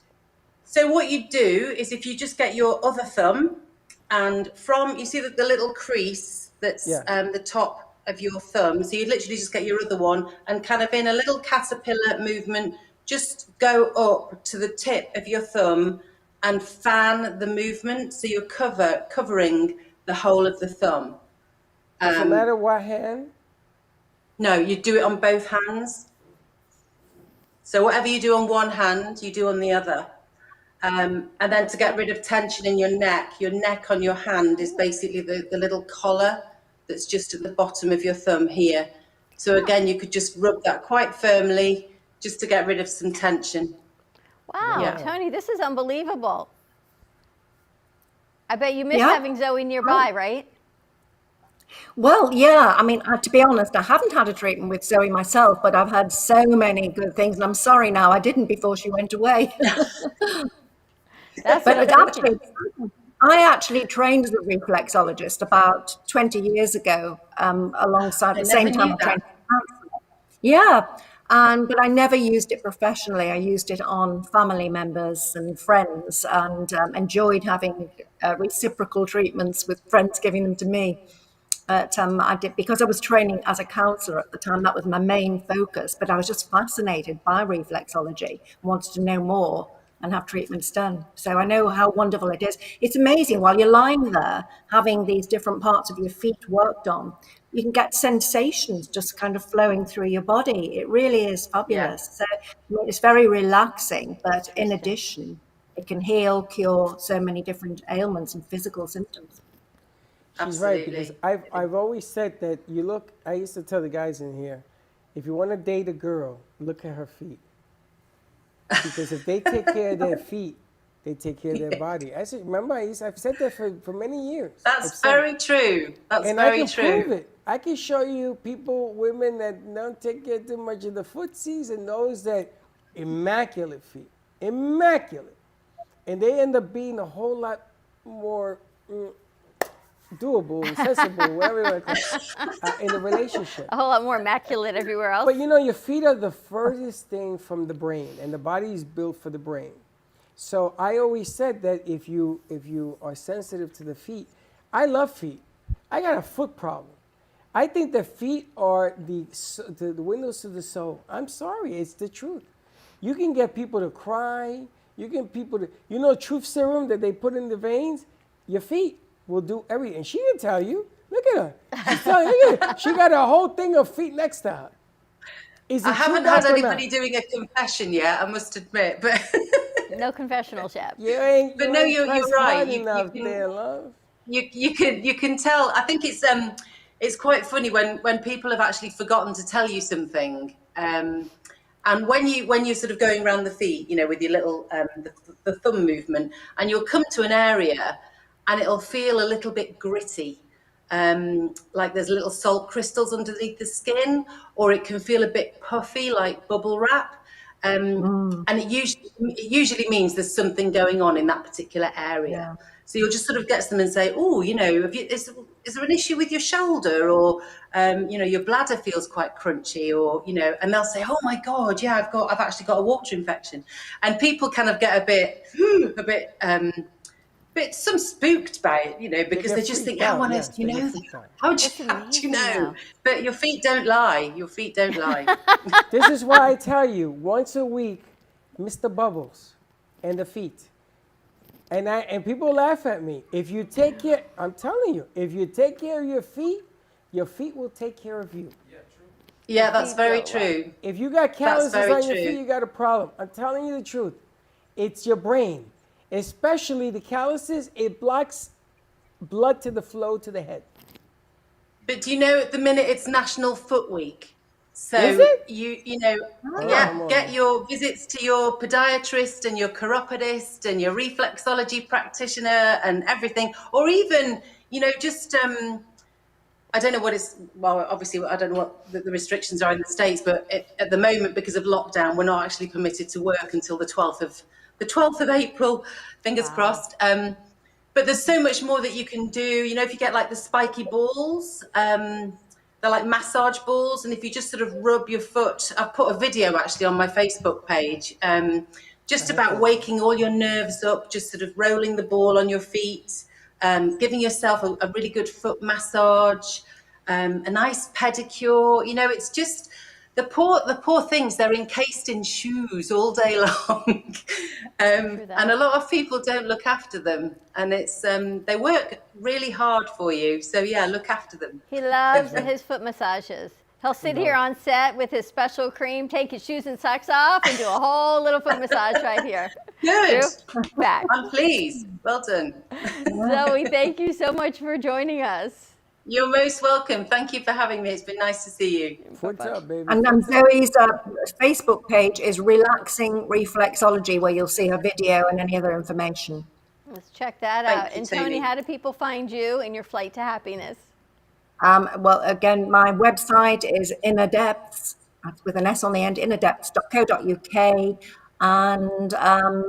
So what you do is, if you just get your other thumb, and you see that the little crease that's the top of your thumb, so you literally just get your other one and kind of in a little caterpillar movement, just go up to the tip of your thumb and fan the movement, so you're covering the whole of the thumb. Doesn't matter what hand? No, you do it on both hands. So whatever you do on one hand, you do on the other. And then to get rid of tension in your neck on your hand is basically the little collar that's just at the bottom of your thumb here. So again, you could just rub that quite firmly just to get rid of some tension. Wow, Yeah. Tony, this is unbelievable. I bet you miss Yeah. having Zoe nearby, right? Well, yeah. I mean, to be honest, I haven't had a treatment with Zoe myself, but I've had so many good things, and I'm sorry now I didn't before she went away. That's But what it I'm actually, I actually trained as a reflexologist about 20 years ago, alongside I the same never time knew I trained as a counselor. Yeah, but I never used it professionally. I used it on family members and friends, and enjoyed having reciprocal treatments with friends giving them to me. But I did, because I was training as a counselor at the time. That was my main focus. But I was just fascinated by reflexology, wanted to know more. and have treatments done. So I know how wonderful it is. It's amazing while you're lying there having these different parts of your feet worked on. You can get sensations just kind of flowing through your body. It really is fabulous. So it's very relaxing, but in addition, it can heal, cure so many different ailments and physical symptoms. She's right, because I've always said that I used to tell the guys in here, if you want to date a girl, look at her feet. Because if they take care of their feet, they take care of their body. I said, remember, I've said that for many years. That's very true. That's and very I can true. prove it. I can show you women that don't take care too much of the footsies and those that immaculate feet. Immaculate. And they end up being a whole lot more doable, accessible, whatever you want to call it, in a relationship. A whole lot more immaculate everywhere else. But your feet are the furthest thing from the brain, and the body is built for the brain. So I always said that if you are sensitive to the feet, I love feet. I got a foot problem. I think the feet are the windows to the soul. I'm sorry, it's the truth. You can get people to cry. You can people to, truth serum that they put in the veins. Your feet will do everything. She can tell you. Look at her. She's telling you, look at her. She got a whole thing of feet next to her. I haven't had anybody doing a confession yet, I must admit, but no confessionals yet. But no, you're right. You can tell. I think it's quite funny when people have actually forgotten to tell you something. And when you're sort of going around the feet, with your little the thumb movement, and you'll come to an area, and it'll feel a little bit gritty, like there's little salt crystals underneath the skin, or it can feel a bit puffy, like bubble wrap. And it usually means there's something going on in that particular area. Yeah. So you'll just sort of get to them and say, oh, is there an issue with your shoulder, or your bladder feels quite crunchy, or and they'll say, oh my God, yeah, I've actually got a water infection, and people kind of get a bit some spooked by it, because they just think, how on earth do you know that? How do you know? But your feet don't lie. Your feet don't lie. This is why I tell you, once a week, Mr. Bubbles and the feet. And people laugh at me. If you take care, I'm telling you, if you take care of your feet will take care of you. Yeah, that's very true. If you got calluses on your feet, you got a problem. I'm telling you the truth. It's your brain. Especially the calluses, it blocks blood to the flow to the head. But do you know at the minute it's National Foot Week? So is it? Get your visits to your podiatrist and your chiropodist and your reflexology practitioner and everything, or even just I don't know what it's, well, obviously I don't know what the restrictions are in the States, but at the moment, because of lockdown, we're not actually permitted to work until the 12th of April, fingers crossed. But there's so much more that you can do. If you get like the spiky balls, they're like massage balls. And if you just sort of rub your foot, I've put a video actually on my Facebook page, just about waking all your nerves up, just sort of rolling the ball on your feet, giving yourself a really good foot massage, a nice pedicure. It's just the poor things. They're encased in shoes all day long, and a lot of people don't look after them. And it's they work really hard for you. So yeah, look after them. He loves his foot massages. He'll sit here on set with his special cream, take his shoes and socks off, and do a whole little foot massage right here. Good. Back. I'm pleased. Well done. Zoe, thank you so much for joining us. You're most welcome. Thank you for having me. It's been nice to see you. What's up, baby? And Zoe's Facebook page is Relaxing Reflexology, where you'll see her video and any other information. Let's check that Thank out. you, And Tony, Tony, how do people find you in your flight to happiness? Well, again, my website is Inner Depths, that's with an S on the end, innerdepths.co.uk. And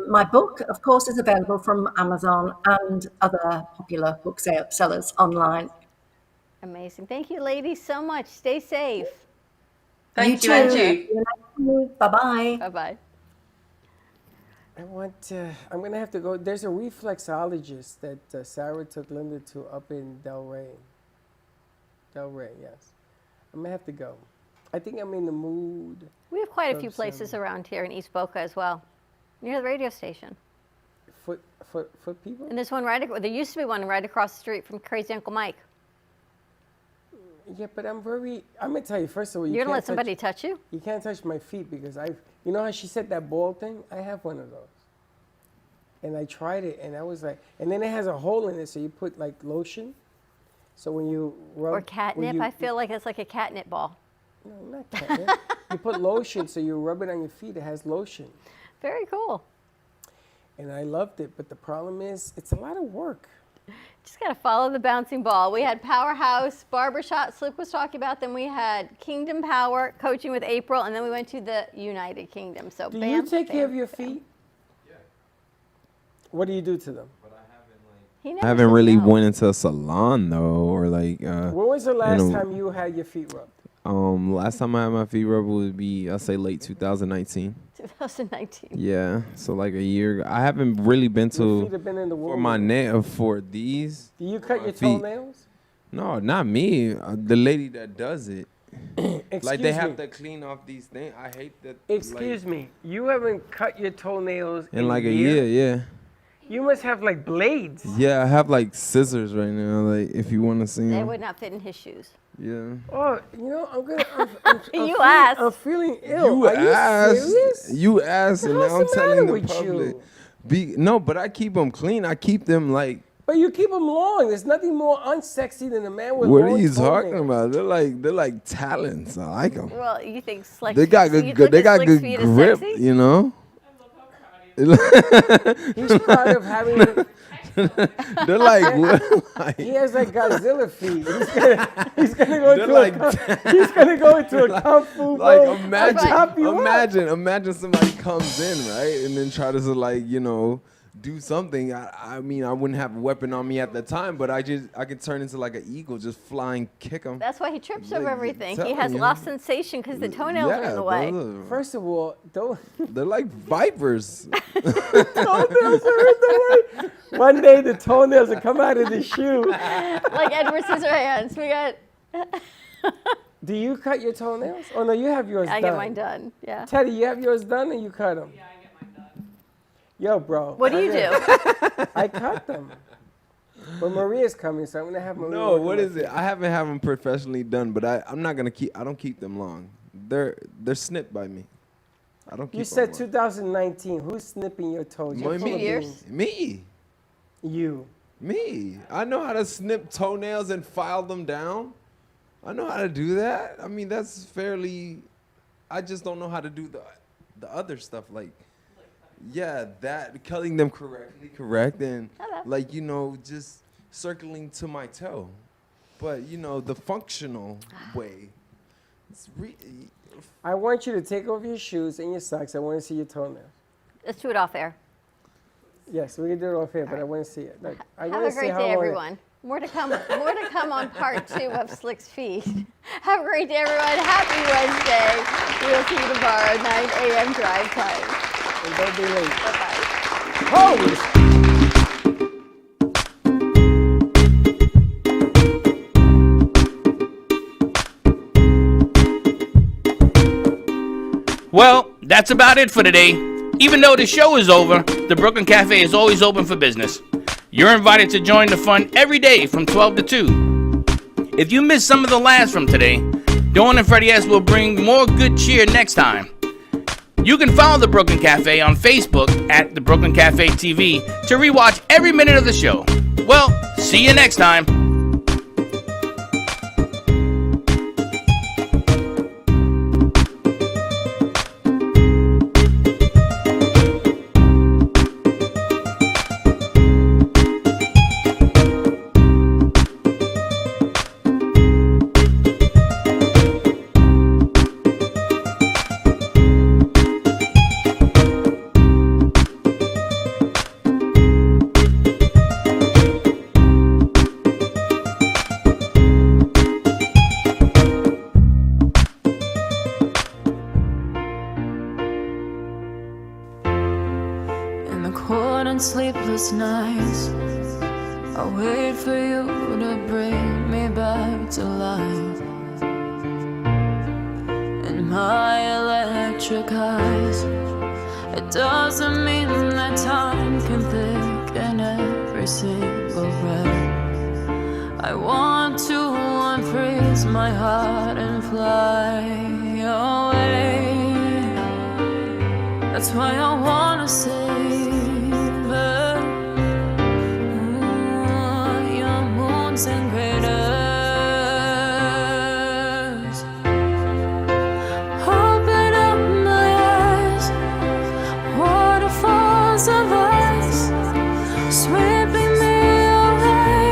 my book, of course, is available from Amazon and other popular book sellers online. Amazing. Thank you, ladies, so much. Stay safe. Thank you, Angie. Bye-bye. Bye-bye. I'm going to have to go. There's a reflexologist that Sarah took Linda to up in Delray, yes. I'm going to have to go. I think I'm in the mood. We have quite a few places around here in East Boca as well. near the radio station. Foot people? And there's one there used to be one right across the street from Crazy Uncle Mike. Yeah, but I'm gonna tell you, first of all, You're gonna let somebody touch you? You can't touch my feet because you know how she said that ball thing? I have one of those. And I tried it, and I was like, and then it has a hole in it, so you put like lotion. So when you rub. Or catnip, I feel like it's like a catnip ball. No, not catnip. You put lotion, so you rub it on your feet, it has lotion. Very cool. And I loved it, but the problem is, it's a lot of work. Just got to follow the bouncing ball. We had Powerhouse, Barbershop, Slick was talking about, then we had Kingdom Power, coaching with April, and then we went to the United Kingdom. So Do bam, you take bam, care of your bam. feet? Yeah. What do you do to them? I haven't really went into a salon though, or like. When was the last time you had your feet rubbed? Last time I had my feet rubbed would be, I'll say late 2019. 2019. Yeah, so like a year ago. I haven't really been Your to feet have been in the for womb. my for these. Do you cut your feet. toenails? No, not me. The lady that does it. Like they have me. to clean off these things. I hate that. Excuse me. You haven't cut your toenails In like a year, yeah. You must have like blades. Yeah, I have like scissors right now. Like if you want to see They them. would not fit in his shoes. Yeah. Oh, you know, You asked. I'm feeling ill. You Are asked. you serious? You asked, and What's now I'm the telling matter the with public. you? No, but I keep them clean. I keep them like. But you keep them long. There's nothing more unsexy than a man with What long are you toenails. talking about? They're like talons. I like them. Well, you think Slick? They got you good. look They at got Slick's good feet as grip. sexy? You know. He's proud of having. They're like, what? He has like Godzilla feet. He's gonna go They're into like- he's gonna go into a kung fu Like mode and chop you up. imagine somebody comes in, right, and then try to like, do something. I mean, I wouldn't have a weapon on me at the time, but I could turn into like an eagle, just fly and kick him. That's why he trips over Like, everything. tell He has you. lost sensation because the toenails are in the way. First of all, don't. They're like vipers. Toenails are in the way. One day the toenails will come out of the shoe. Like Edward Scissorhands. We got. Do you cut your toenails? Oh no, you have yours I done. get mine done. Yeah. Teddy, you have yours done and you cut them? Yeah, I get mine done. Yo, bro. What do you do? I cut them. But Maria's coming, so I'm gonna have Maria. No, work what on is it? I haven't had them professionally done, but I'm not gonna keep. I don't keep them long. They're snipped by me. I don't keep. You said 2019. Who's snipping your toes? You're full of beans. Me. You. Me. I know how to snip toenails and file them down. I know how to do that. I mean, that's fairly. I just don't know how to do the other stuff like. Yeah, that cutting them correct, and like just circling to my toe, but the functional way. It's I want you to take off your shoes and your socks. I want to see your toenails. Let's do it off air. Yes, we can do it off here, but I want to see it. Like, I Have want a to see great how day, long everyone. More to come. More to come on part 2 of Slick's Feast. Have a great day, everyone. Happy Wednesday. We'll see you tomorrow, 9 a.m. drive time. And don't be late. Bye-bye. Holy. Well, that's about it for today. Even though the show is over, the Brooklyn Cafe is always open for business. You're invited to join the fun every day from 12 to 2. If you missed some of the laughs from today, Dawn and Freddie S will bring more good cheer next time. You can follow the Brooklyn Cafe on Facebook at the Brooklyn Cafe TV to rewatch every minute of the show. Well, see you next time. Sleepless nights, I wait for you to bring me back to life. In my electric eyes, I doesn't mean that time can thicken every single breath. I want to unfreeze my heart and fly away. That's why I wanna save it. Your moons and craters. Open up my eyes, waterfalls of ice, sweeping me away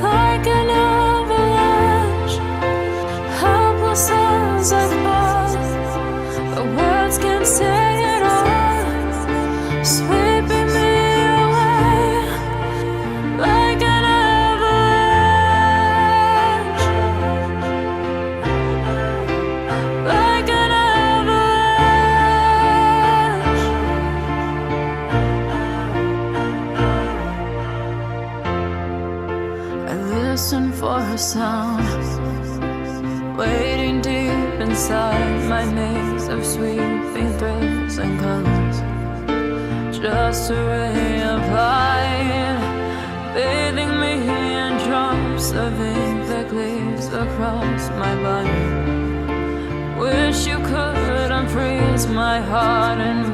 like an avalanche. Helpless as I fall, the words can't say it all, sweeping me away like an avalanche, like an avalanche. I listen for a sound, waiting deep inside my maze of sweeping thrills and colors. Just a ray of light, bathing me in drops of ink that gleams across my body. Wish you could unfreeze my heart and